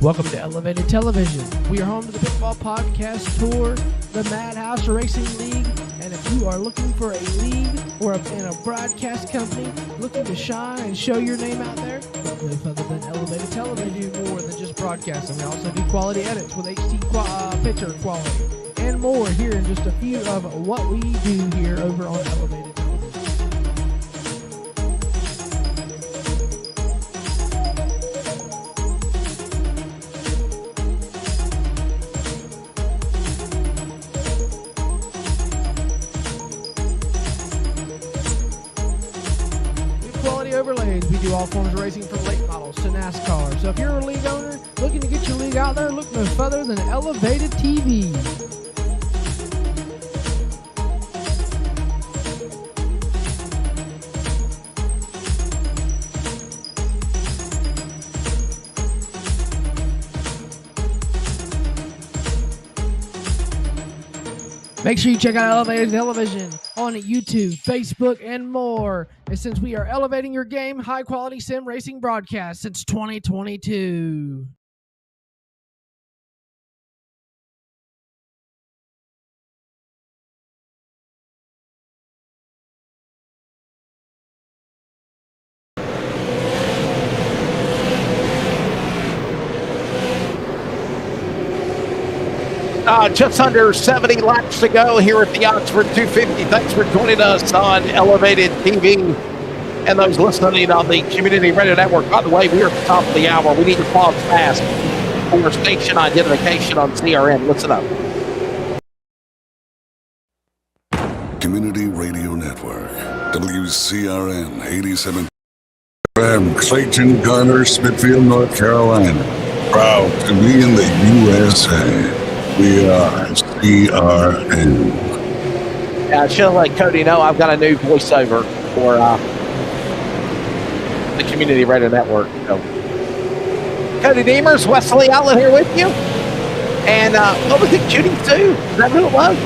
Welcome to Elevated Television. We are home to the Pitfall Podcast Tour, the Madhouse Racing League, and if you are looking for a league or in a broadcast company looking to shine and show your name out there, look no further than Elevated Television. We do more than just broadcasting. We also do quality edits with HD picture quality and more here in just a few of what we do here over on Elevated Television. Overlays. We do all forms of racing from late models to NASCAR. So if you're a league owner looking to get your league out there, look no further than Elevated TV. Make sure you check out Elevated Television on YouTube, Facebook, and more. And since we are elevating your game, high-quality sim racing broadcast since 2022. Just under 70 laps to go here at the Oxford 250. Thanks for joining us on Elevated TV and those listening on the Community Radio Network. By the way, we are at the top of the hour. We need to pause fast for station identification on CRN. Listen up. Community Radio Network, WCRN 87. From Clayton, Garner, Smithfield, North Carolina. Proud to be in the USA. We are CRN. I should let Cody know I've got a new voiceover for the Community Radio Network. So, Cody Deemers, Wesley Allen here with you. And what was it, Judy Sue? Is that who it was?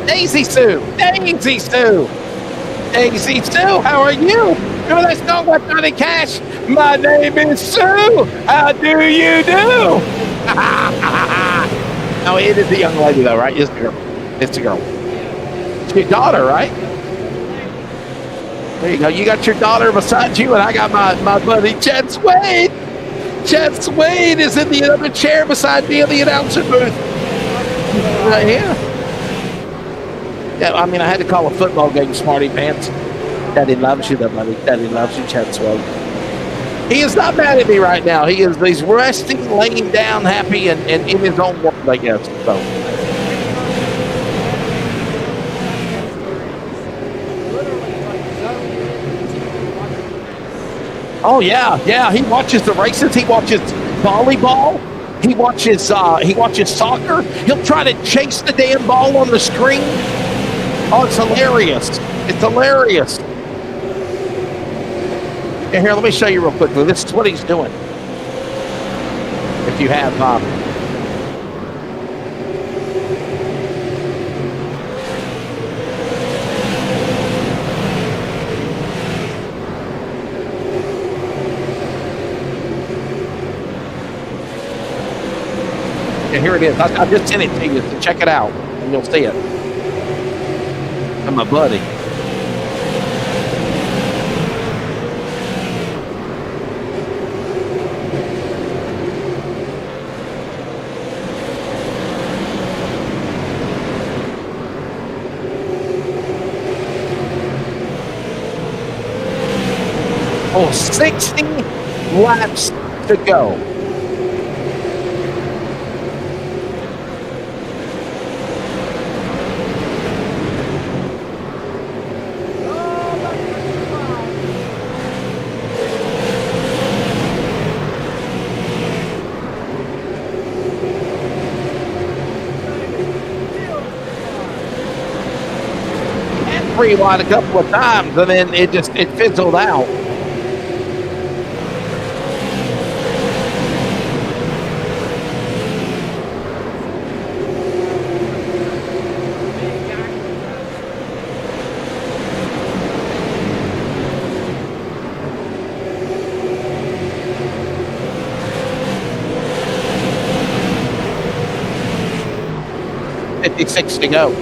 Daisy Sue. Daisy Sue. Daisy Sue, how are you? Remember that song by Johnny Cash? My name is Sue. How do you do? No, it is the young lady, though, right? It's the girl. It's the girl. It's your daughter, right? There you go. You got your daughter beside you, and I got my buddy, Chad Swade. Chad Swade is in the other chair beside me in the announcer booth. Right here. Yeah, I mean, I had to call a football game, smarty pants. Daddy loves you, though, buddy. Daddy loves you, Chad Swope. He is not mad at me right now. He's resting, laying down, happy, and in his own world, I guess. So. Oh yeah. He watches the races. He watches volleyball. He watches soccer. He'll try to chase the damn ball on the screen. Oh, it's hilarious. It's hilarious. Yeah, here, let me show you real quickly. This is what he's doing. If you have and here it is. I just sent it to you, so check it out, and you'll see it. And my buddy. Oh, 60 laps to go. Rewind a couple of times, and then it fizzled out. $56 to go.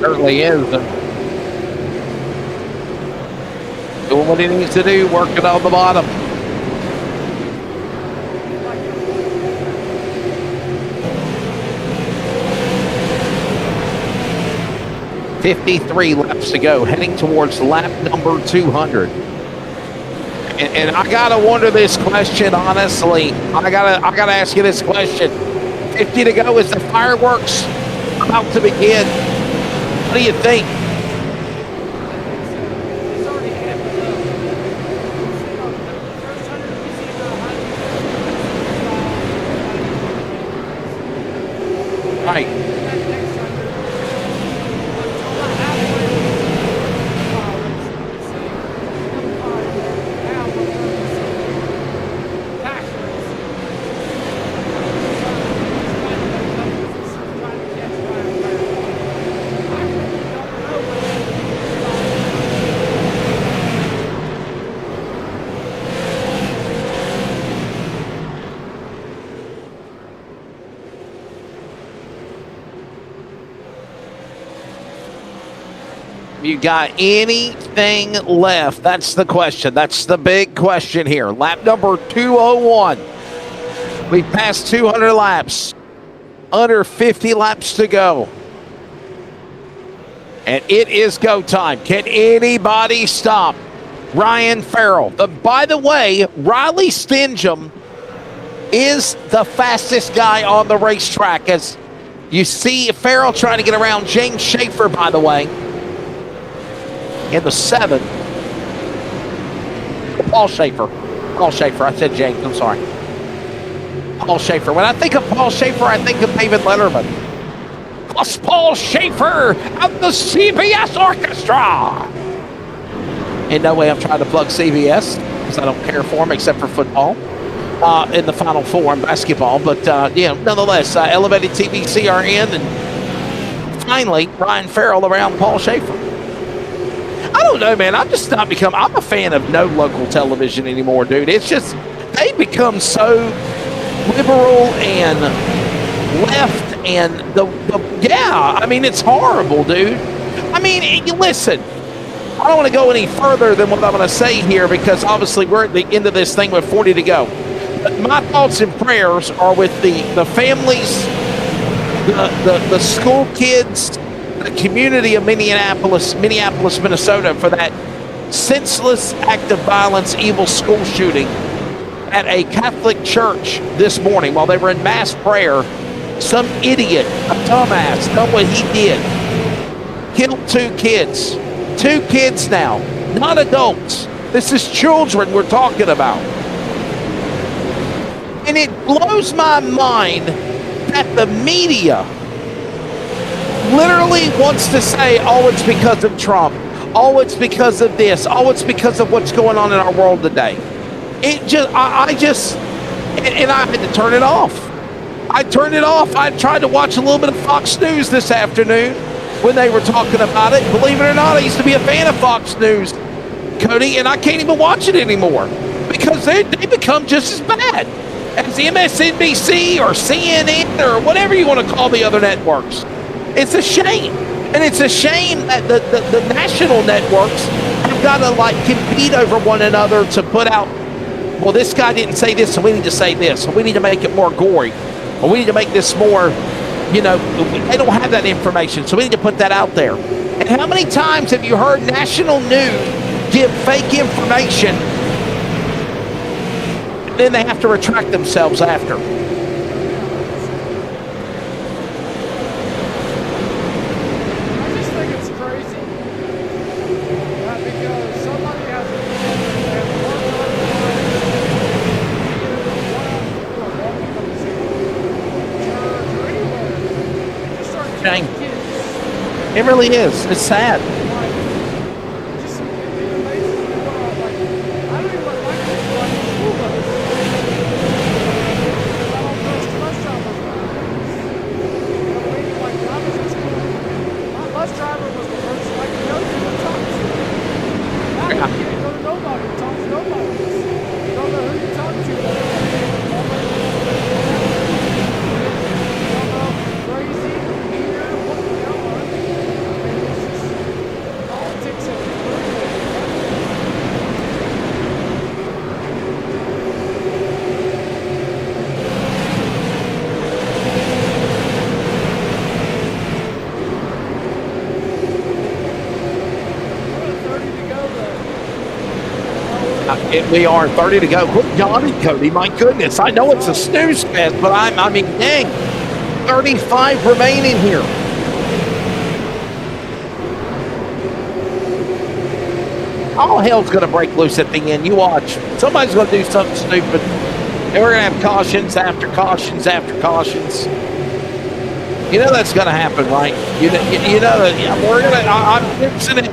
Certainly is. Doing what he needs to do, working on the bottom. $53 laps to go, heading towards lap number 200. And I gotta wonder this question, honestly. I gotta ask you this question. 50 to go, is the fireworks about to begin? What do you think? Right. You got anything left? That's the question. That's the big question here. Lap number 201. We've passed 200 laps. Under 50 laps to go. And it is go time. Can anybody stop Ryan Farrell? By the way, Riley Stingham is the fastest guy on the racetrack. As you see Farrell trying to get around James Schaefer, by the way. In the 7. Paul Schaefer. I said James, I'm sorry. Paul Schaefer. When I think of Paul Schaefer, I think of David Letterman. Plus Paul Schaefer of the CBS Orchestra. In no way I'm trying to plug CBS, because I don't care for them except for football. In the Final Four in basketball. But, nonetheless, Elevated TV CRN and finally Ryan Farrell around Paul Schaefer. I don't know, man. I'm a fan of no local television anymore, dude. It's just, they become so liberal and left and I mean, it's horrible, dude. I mean, listen, I don't want to go any further than what I'm going to say here because obviously we're at the end of this thing with 40 to go. But my thoughts and prayers are with the families, the school kids, the community of Minneapolis, Minnesota, for that senseless act of violence, evil school shooting at a Catholic church this morning while they were in mass prayer. Some idiot, a dumbass, done what he did. Killed 2 kids. 2 kids now, not adults. This is children we're talking about. And it blows my mind that the media literally wants to say, oh, it's because of Trump. Oh, it's because of this. Oh, it's because of what's going on in our world today. I had to turn it off. I turned it off. I tried to watch a little bit of Fox News this afternoon when they were talking about it. Believe it or not, I used to be a fan of Fox News, Cody, and I can't even watch it anymore because they become just as bad as MSNBC or CNN or whatever you want to call the other networks. It's a shame. And it's a shame that the national networks have got to like compete over one another to put out, well, this guy didn't say this, so we need to say this. So we need to make it more gory. Or we need to make this more, they don't have that information, so we need to put that out there. And how many times have you heard national news give fake information, and then they have to retract themselves after? It really is. It's sad. We are 30 to go. Quit yawning, Cody. My goodness. I know it's a snooze fest, but I mean, dang. 35 remaining here. All hell's going to break loose at the end. You watch. Somebody's going to do something stupid. And we're going to have cautions after cautions after cautions. You know that's going to happen, right? You know that we're going to, I'm fixing it.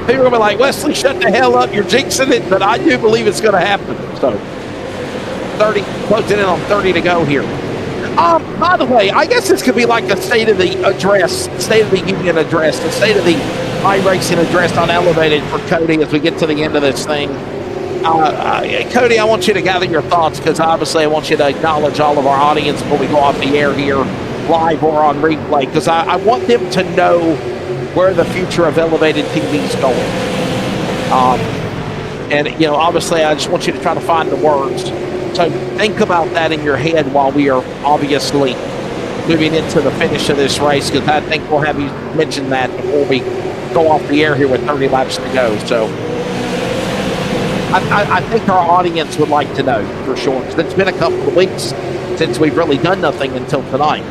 People are going to be like, Wesley, shut the hell up. You're jinxing it. But I do believe it's going to happen. So, 30, closing in on 30 to go here. By the way, I guess this could be like a State of the Union address, the State of the Iracing address on Elevated for Cody as we get to the end of this thing. Cody, I want you to gather your thoughts because obviously I want you to acknowledge all of our audience before we go off the air here, live or on replay, because I want them to know where the future of Elevated TV is going. And obviously I just want you to try to find the words. So think about that in your head while we are obviously moving into the finish of this race, because I think we'll have you mention that before we go off the air here with 30 laps to go. So I think our audience would like to know for sure, because it's been a couple of weeks since we've really done nothing until tonight.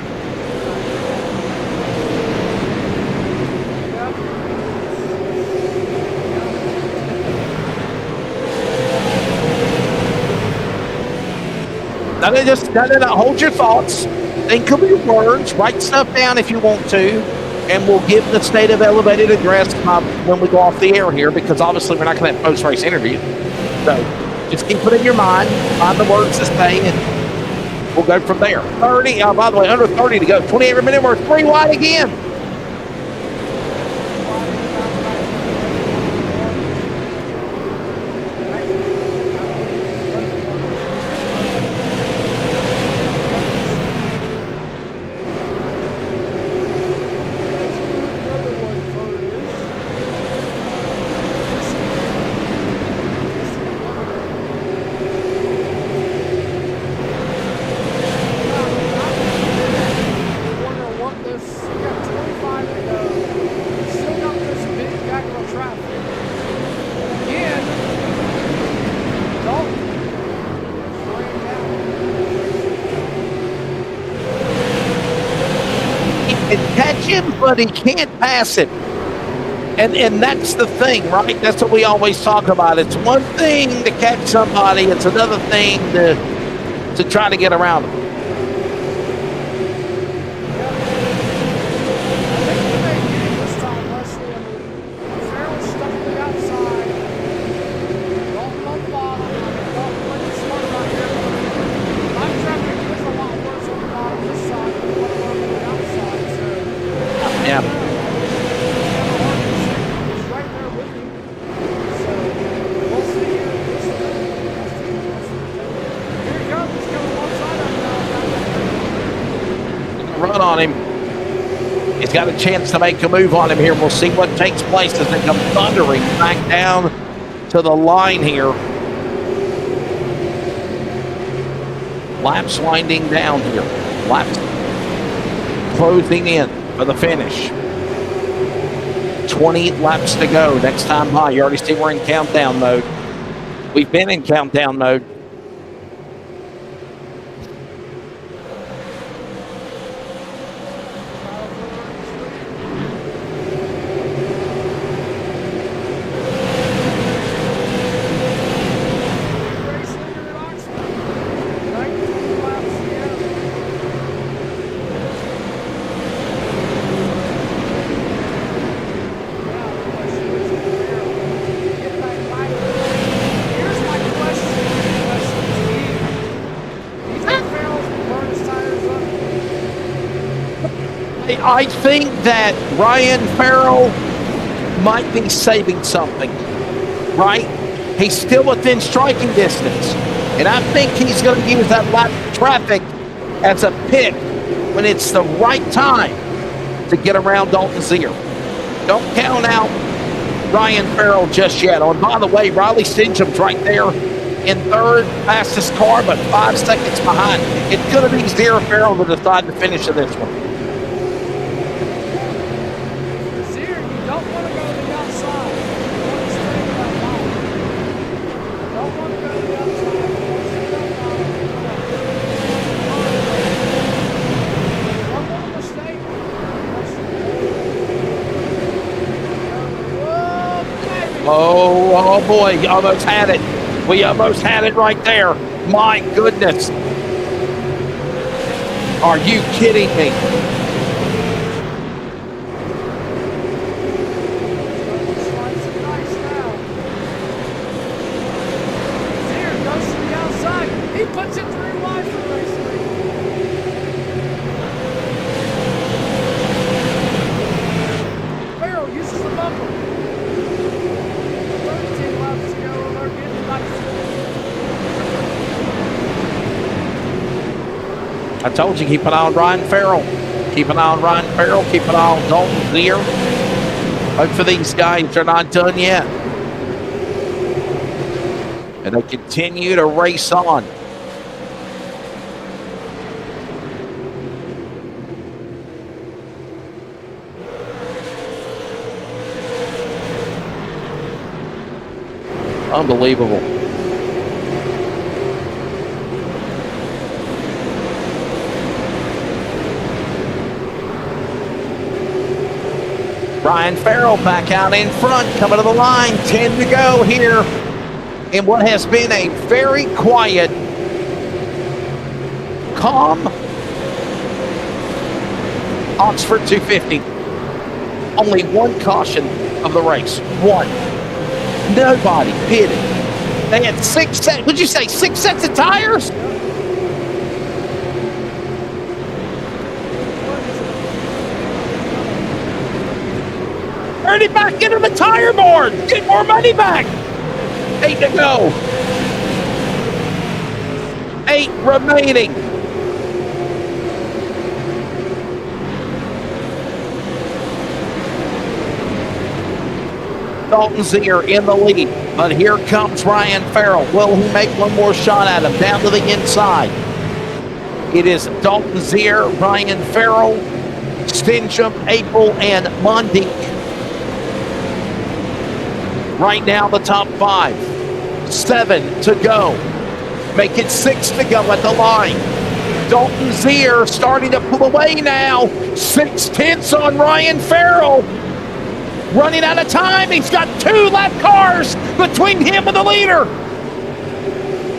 No, hold your thoughts. Think of your words. Write stuff down if you want to. And we'll give the State of Elevated address when we go off the air here, because obviously we're not going to have post-race interview. So just keep it in your mind. Find the words to say, and we'll go from there. 30, by the way, under 30 to go. 28 minutes, we're 3 wide again. him, but he can't pass him. And that's the thing, right? That's what we always talk about. It's one thing to catch somebody. It's another thing to try to get around them. Run on him. He's got a chance to make a move on him here. We'll see what takes place as they come thundering back down to the line here. Laps winding down here. Laps closing in for the finish. 20 laps to go. Next time by, you already see we're in countdown mode. We've been in countdown mode. I think that Ryan Farrell might be saving something, right? He's still within striking distance. And I think he's going to use that lap of traffic as a pick when it's the right time to get around Dalton Zier. Don't count out Ryan Farrell just yet. Oh, and by the way, Riley Stinchum's right there in third, fastest car, but 5 seconds behind. It's going to be Zier Farrell to decide to finish this one. Oh boy, almost had it. We almost had it right there. My goodness. Are you kidding me? He puts it through line for racing. Farrell uses the bumper. 13 laps to go. They're getting back. I told you, keep an eye on Ryan Farrell. Keep an eye on Ryan Farrell. Keep an eye on Dalton Zier. Hope for these guys, they're not done yet. And they continue to race on. Unbelievable. Ryan Farrell back out in front, coming to the line. 10 to go here in what has been a very quiet, calm Oxford 250. Only one caution of the race. One. Nobody pitted. They had 6 sets. Would you say 6 sets of tires? Turn it back into the tire board. Get more money back. 8 to go. 8 remaining. Dalton Zier in the lead, but here comes Ryan Farrell. Will he make one more shot at him down to the inside? It is Dalton Zier, Ryan Farrell, Stinchum, April, and Mondick. Right now, the top 5. 7 to go. Make it 6 to go at the line. Dalton Zier starting to pull away now. 6/10 on Ryan Farrell. Running out of time. He's got 2 lap cars between him and the leader.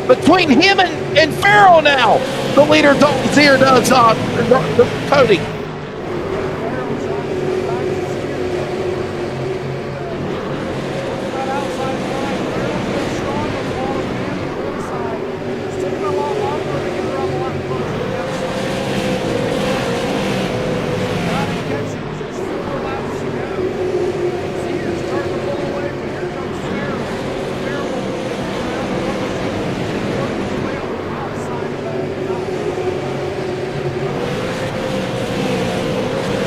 Between him and Farrell now. The leader, Dalton Zier, does Cody.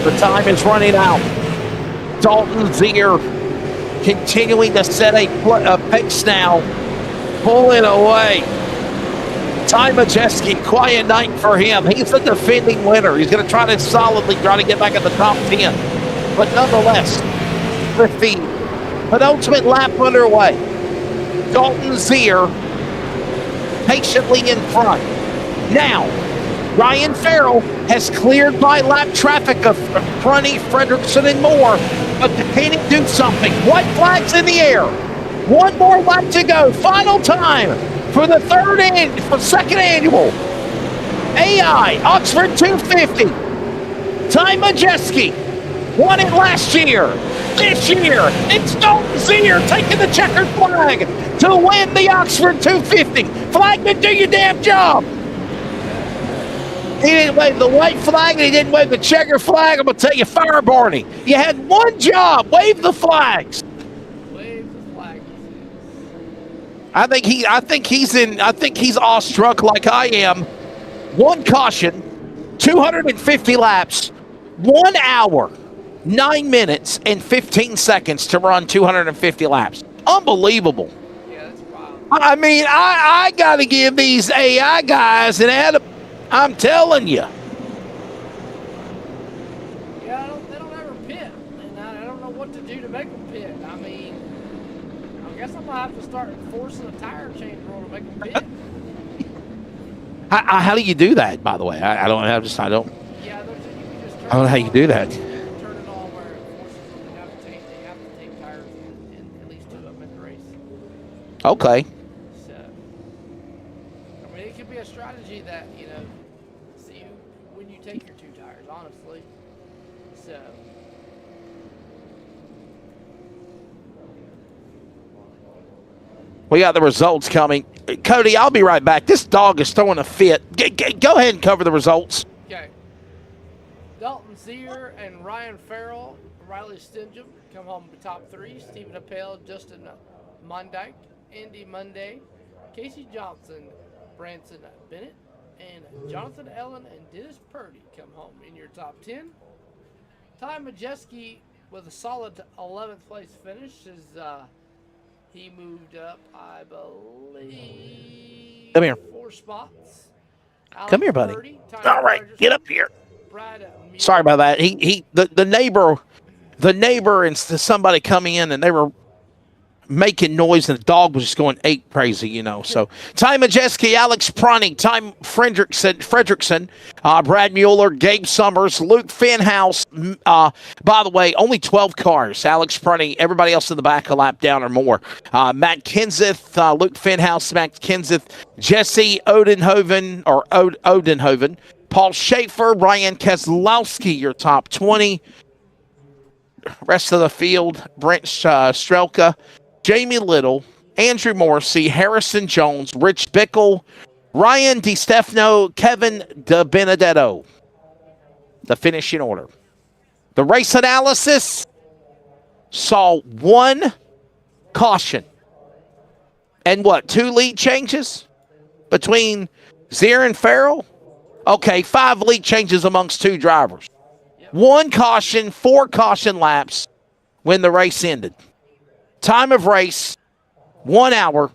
The time is running out. Dalton Zier continuing to set a pace now. Pulling away. Ty Majeski, quiet night for him. He's the defending winner. He's going to try to get back in the top 10. But nonetheless, with the penultimate lap underway, Dalton Zier patiently in front. Now, Ryan Farrell has cleared by lap traffic of Prunty, Fredrickson, and Moore, but can he do something? White flags in the air. One more lap to go. Final time for the second annual AI Oxford 250. Ty Majeski won it last year. This year, it's Dalton Zier taking the checkered flag to win the Oxford 250. Flagman, do your damn job. He didn't wave the white flag and he didn't wave the checker flag. I'm going to tell you, fire Barney. You had one job. Wave the flags. Wave the flag. I think he's awestruck like I am. One caution, 250 laps, 1 hour, 9 minutes, and 15 seconds to run 250 laps. Unbelievable. Yeah, that's wild. I mean, I got to give these AI guys an add. I'm telling you. Yeah, they don't ever pit, and I don't know what to do to make them pit. I mean, I guess I'm gonna have to start forcing a tire change rule to make them pit. How do you do that? By the way, I don't have just I don't. Yeah, you can just I don't know how you do that. Turn it on where it forces them to have to take tires in at least 2 of them in the race. Okay. So, I mean, it could be a strategy that see when you take your 2 tires, honestly. So. We got the results coming. Cody, I'll be right back. This dog is throwing a fit. Go ahead and cover the results. Okay. Dalton Zier and Ryan Farrell, Riley Stingham come home in the top 3. Stephen Appel, Justin Mondyke, Andy Monday, Casey Johnson, Branson Bennett, and Jonathan Ellen and Dennis Purdy come home in your top 10. Ty Majeski with a solid 11th place finish as he moved up, I believe, Come here. 4 spots. Come here, buddy. Purdy, All right, get up here. Brad Mueller. Sorry about that. The neighbor and somebody coming in and they were making noise and the dog was just going ape crazy, So Ty Majeski, Alex Prunty, Ty Fredrickson, Brad Mueller, Gabe Summers, Luke Finhouse. By the way, only 12 cars. Alex Prunty, everybody else in the back a lap down or more. Matt Kenseth, Luke Finhouse, Matt Kenseth, Jesse Odenhoven, Paul Schaefer, Ryan Keselowski, your top 20. Rest of the field, Brent Strelka, Jamie Little, Andrew Morrissey, Harrison Jones, Rich Bickle, Ryan DiStefano, Kevin DiBenedetto. The finishing order. The race analysis saw 1 caution and 2 lead changes between Zier and Farrell? Okay, 5 lead changes amongst 2 drivers. 1 caution, 4 caution laps when the race ended. Time of race, 1 hour,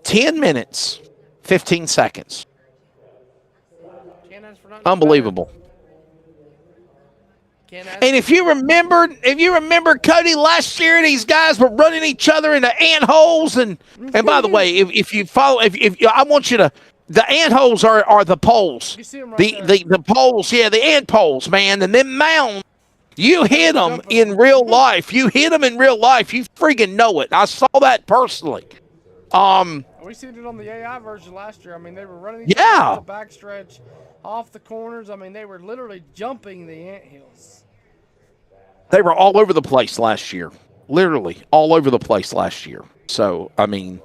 10 minutes, 15 seconds. Unbelievable. And if you remember, Cody, last year these guys were running each other into ant holes. And by the way, if you follow, if I want you to The ant holes are the poles. You see them right there. The poles, yeah, the ant poles, man. And then mounds, you hit them in real life. You hit them in real life. You freaking know it. I saw that personally. We seen it on the AI version last year. I mean, they were running the backstretch, off the corners. I mean, they were literally jumping the anthills. They were all over the place last year. Literally all over the place last year. So, I mean,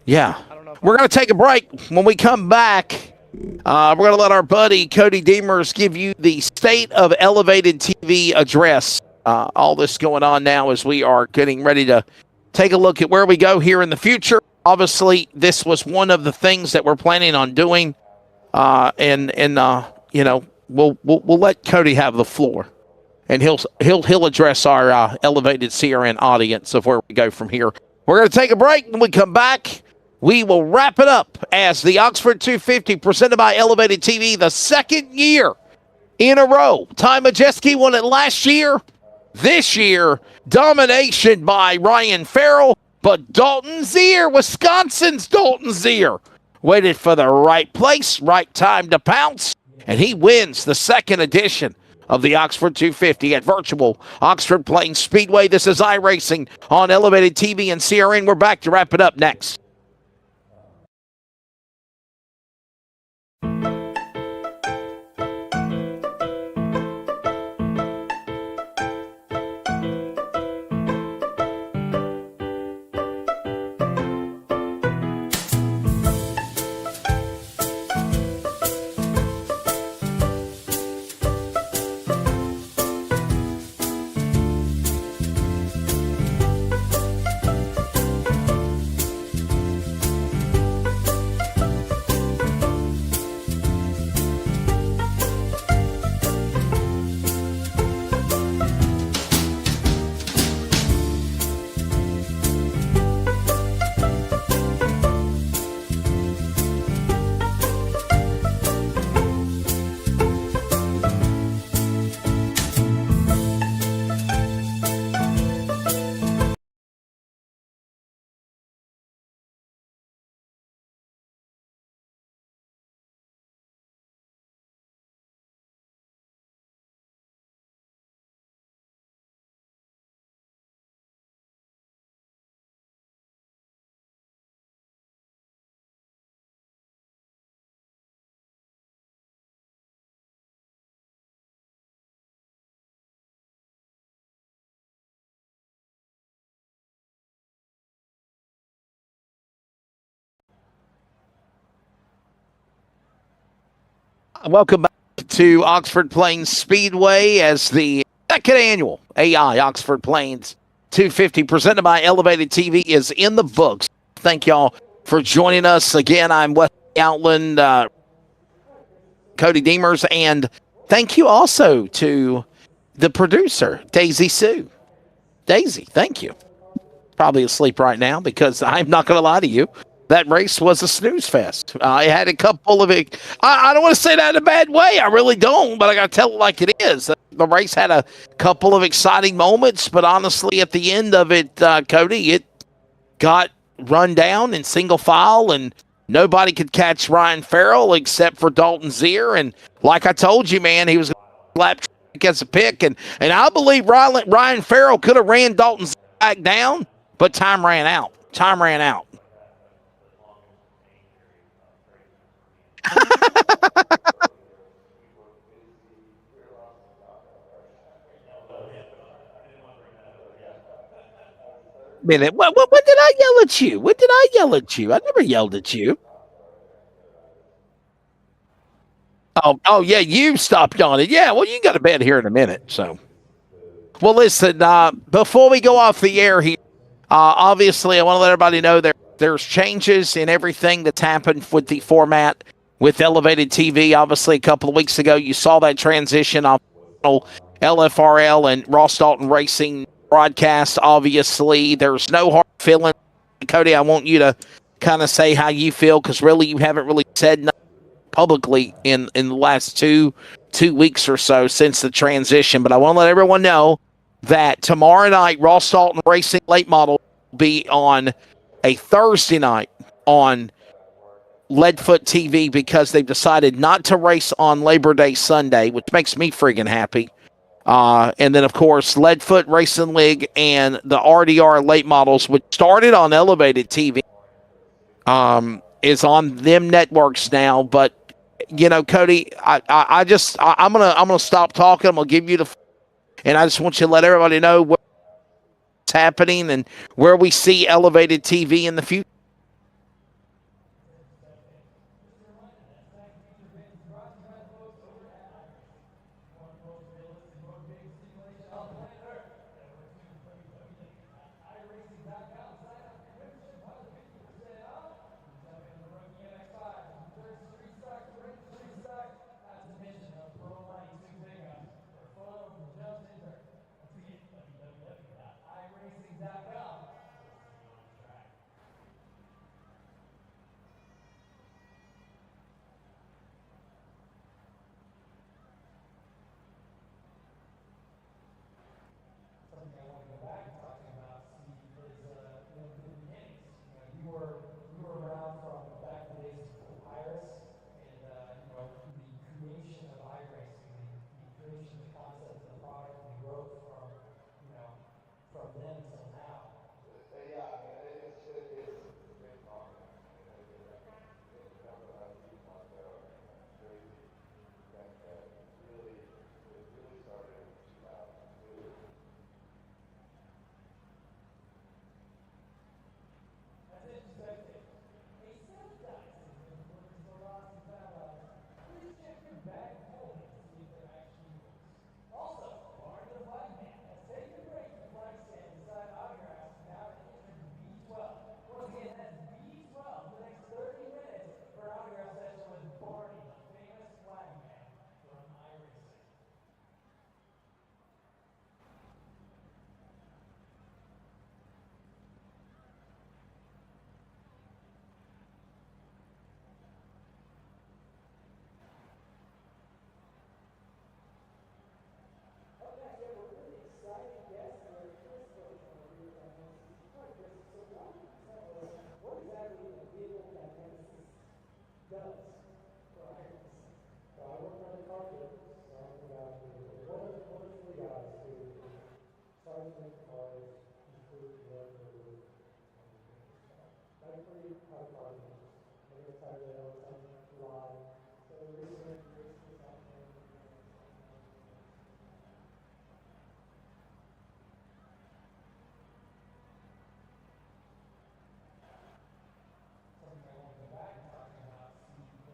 yeah. We're going to take a break. When we come back, we're going to let our buddy Cody Deemers give you the State of Elevated TV address. All this going on now as we are getting ready to take a look at where we go here in the future. Obviously, this was one of the things that we're planning on doing, and you know, we'll let Cody have the floor, and he'll address our Elevated CRN audience of where we go from here. We're going to take a break. When we come back, we will wrap it up as the Oxford 250 presented by Elevated TV, the second year in a row. Ty Majeski won it last year. This year, domination by Ryan Farrell, but Dalton Zier, Wisconsin's Dalton Zier, waited for the right place, right time to pounce, and he wins the second edition of the Oxford 250 at virtual Oxford Plains Speedway. This is Iracing on Elevated TV and CRN. We're back to wrap it up next. Welcome back to Oxford Plains Speedway as the second annual AI Oxford Plains 250 presented by Elevated TV is in the books. Thank y'all for joining us. Again, I'm Wesley Outland, Cody Deemers, and thank you also to the producer, Daisy Sue. Daisy, thank you. Probably asleep right now because I'm not going to lie to you. That race was a snooze fest. I had a couple of it. I don't want to say that in a bad way. I really don't, but I got to tell it like it is. The race had a couple of exciting moments, but honestly, at the end of it, Cody, it got run down in single file, and nobody could catch Ryan Farrell except for Dalton Zier. And like I told you, man, he was going to lap as a pick, and I believe Ryan Farrell could have ran Dalton Zier back down, but time ran out. Time ran out. Minute. What did I yell at you? What did I yell at you? I never yelled at you. Oh yeah, you stopped on it. Yeah, well, you got to bed here in a minute. So, well, listen. Before we go off the air here, obviously, I want to let everybody know there's changes in everything that's happened with the format with Elevated TV. Obviously, a couple of weeks ago, you saw that transition off LFRL and Ross Dalton Racing broadcast. Obviously, there's no hard feeling. Cody, I want you to kind of say how you feel, because really you haven't really said nothing publicly in the last two weeks or so since the transition. But I want to let everyone know that tomorrow night, Ross Dalton Racing Late Model will be on a Thursday night on Leadfoot TV because they've decided not to race on Labor Day Sunday, which makes me friggin' happy. And then, of course, Leadfoot Racing League and the RDR late models, which started on Elevated TV, is on them networks now. But Cody, I'm gonna stop talking. I'm gonna give you and I just want you to let everybody know what's happening and where we see Elevated TV in the future.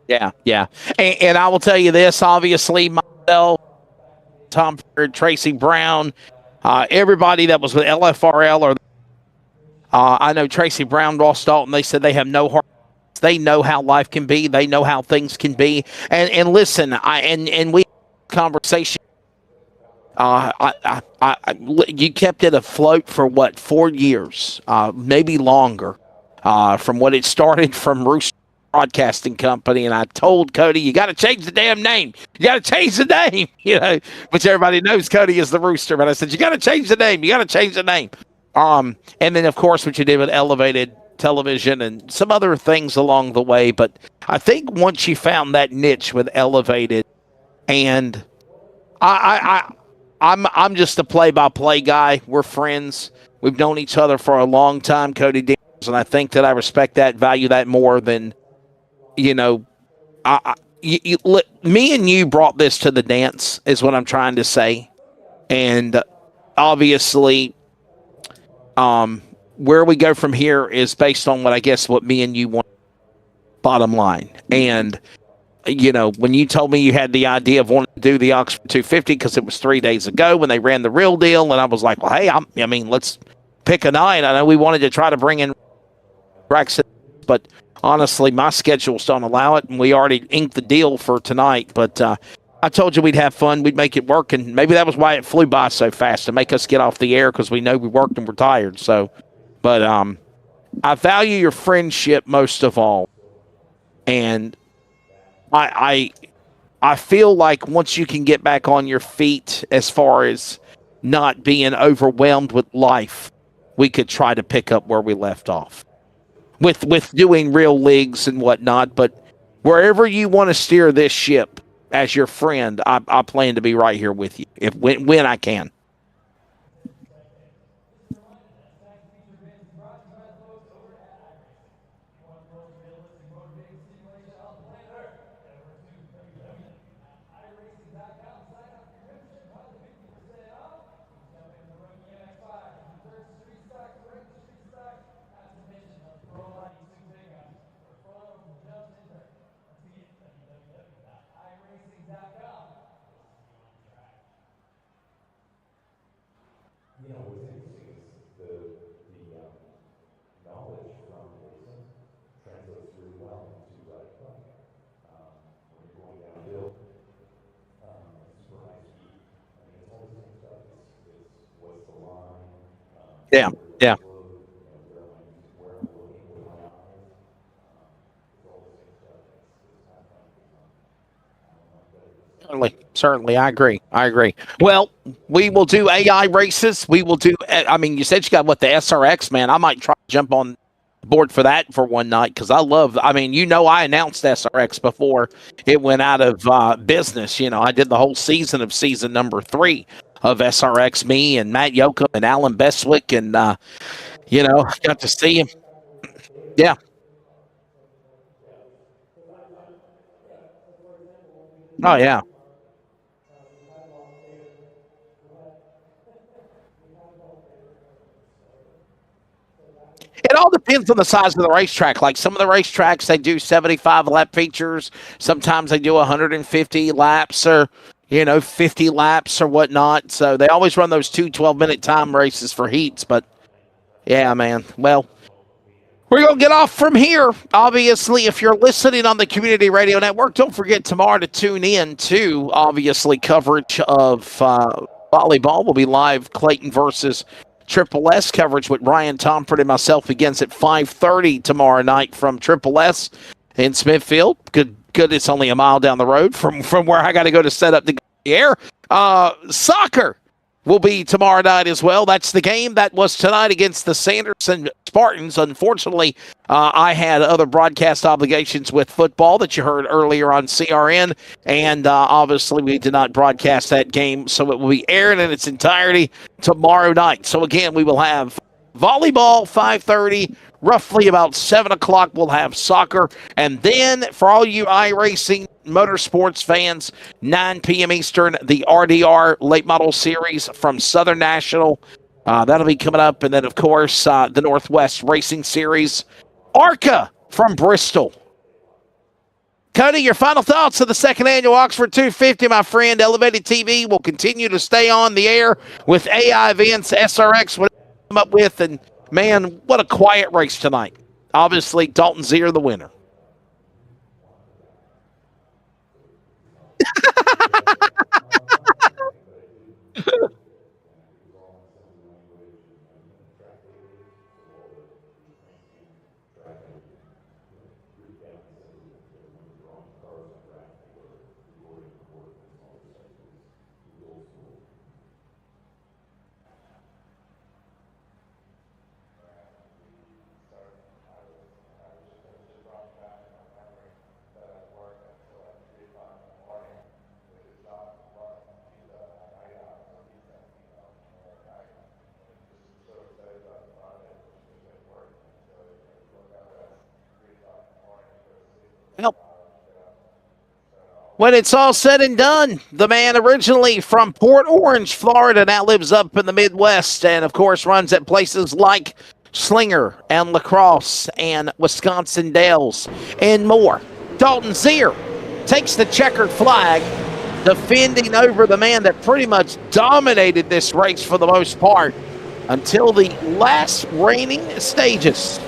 Yeah, yeah. And I will tell you this, obviously, myself, Tom Perry, Tracy Brown, everybody that was with LFRL, or I know Tracy Brown, Ross Dalton, they said they have no heart. They know how life can be. They know how things can be. And listen, and we conversation. You kept it afloat for what, 4 years, maybe longer, from what it started from Rooster Broadcasting Company, and I told Cody, you got to change the damn name. You got to change the name, which everybody knows Cody is the Rooster, but I said, you got to change the name. You got to change the name. And then, of course, what you did with Elevated Television and some other things along the way. But I think once you found that niche with Elevated, and I'm just a play-by-play guy. We're friends. We've known each other for a long time, Cody Daniels, and I think that I respect that, value that more than, me and you brought this to the dance is what I'm trying to say. And obviously, where we go from here is based on what me and you want, bottom line. And, when you told me you had the idea of wanting to do the Oxford 250 because it was 3 days ago when they ran the real deal, and I was like, well, hey, let's pick a night. I know we wanted to try to bring in Braxton, but honestly, my schedules don't allow it, and we already inked the deal for tonight. But I told you we'd have fun, we'd make it work, and maybe that was why it flew by so fast, to make us get off the air because we know we worked and we're tired. So, but I value your friendship most of all, and I feel like once you can get back on your feet as far as not being overwhelmed with life, we could try to pick up where we left off. with doing real leagues and whatnot. But wherever you want to steer this ship as your friend, I plan to be right here with you when I can. Yeah, yeah. Certainly, I agree. Well, we will do AI races. We will do. I mean, you said you got what, the SRX, man. I might try to jump on board for that for one night because I love. I mean, I announced SRX before it went out of business. I did the whole season of season number 3 of SRX. Me and Matt Yoakum and Alan Bestwick, and got to see him. Yeah. Oh yeah. It all depends on the size of the racetrack. Like some of the racetracks, they do 75 lap features. Sometimes they do 150 laps or, 50 laps or whatnot. So they always run those 2 12-minute time races for heats. But yeah, man. Well, we're going to get off from here. Obviously, if you're listening on the Community Radio Network, don't forget tomorrow to tune in to, obviously, coverage of volleyball. Will be live Clayton versus Triple S coverage with Ryan Tomford and myself begins at 5:30 tomorrow night from Triple S in Smithfield. Good. It's only a mile down the road from where I got to go to set up the air. Soccer will be tomorrow night as well. That's the game that was tonight against the Sanderson Spartans. Unfortunately, I had other broadcast obligations with football that you heard earlier on CRN, and obviously we did not broadcast that game, so it will be aired in its entirety tomorrow night. So again, we will have volleyball 5:30. Roughly about 7 o'clock, we'll have soccer. And then for all you iRacing motorsports fans, 9 p.m. Eastern, the RDR Late Model Series from Southern National. That'll be coming up. And then, of course, the Northwest Racing Series. ARCA from Bristol. Cody, your final thoughts of the second annual Oxford 250, my friend. Elevated TV will continue to stay on the air with AI events, SRX, whatever you come up with. And man, what a quiet race tonight. Obviously, Dalton Zier, the winner. When it's all said and done, the man originally from Port Orange, Florida, now lives up in the Midwest and, of course, runs at places like Slinger and La Crosse and Wisconsin Dells and more. Dalton Zier takes the checkered flag, defending over the man that pretty much dominated this race for the most part until the last reining stages.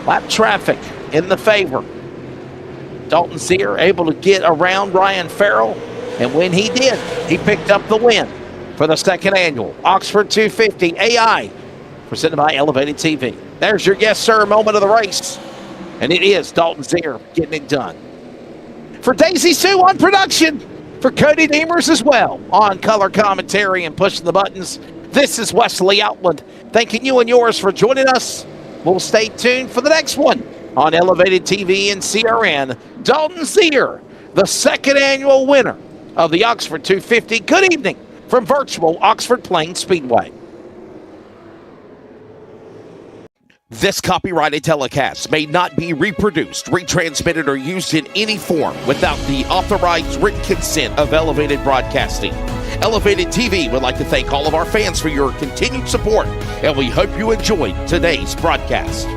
Lap traffic in the favor. Dalton Zier able to get around Ryan Farrell, and when he did, he picked up the win for the second annual Oxford 250 AI, presented by Elevated TV. There's your yes, sir moment of the race, and it is Dalton Zier getting it done. For Daisy Sue on production, for Cody Demers as well on color commentary and pushing the buttons, this is Wesley Outland thanking you and yours for joining us we'll stay tuned for the next one on Elevated TV and CRN. Dalton Zier, the second annual winner of the Oxford 250. Good evening from virtual Oxford Plains Speedway. This copyrighted telecast may not be reproduced, retransmitted, or used in any form without the authorized written consent of Elevated Broadcasting. Elevated TV would like to thank all of our fans for your continued support, and we hope you enjoyed today's broadcast.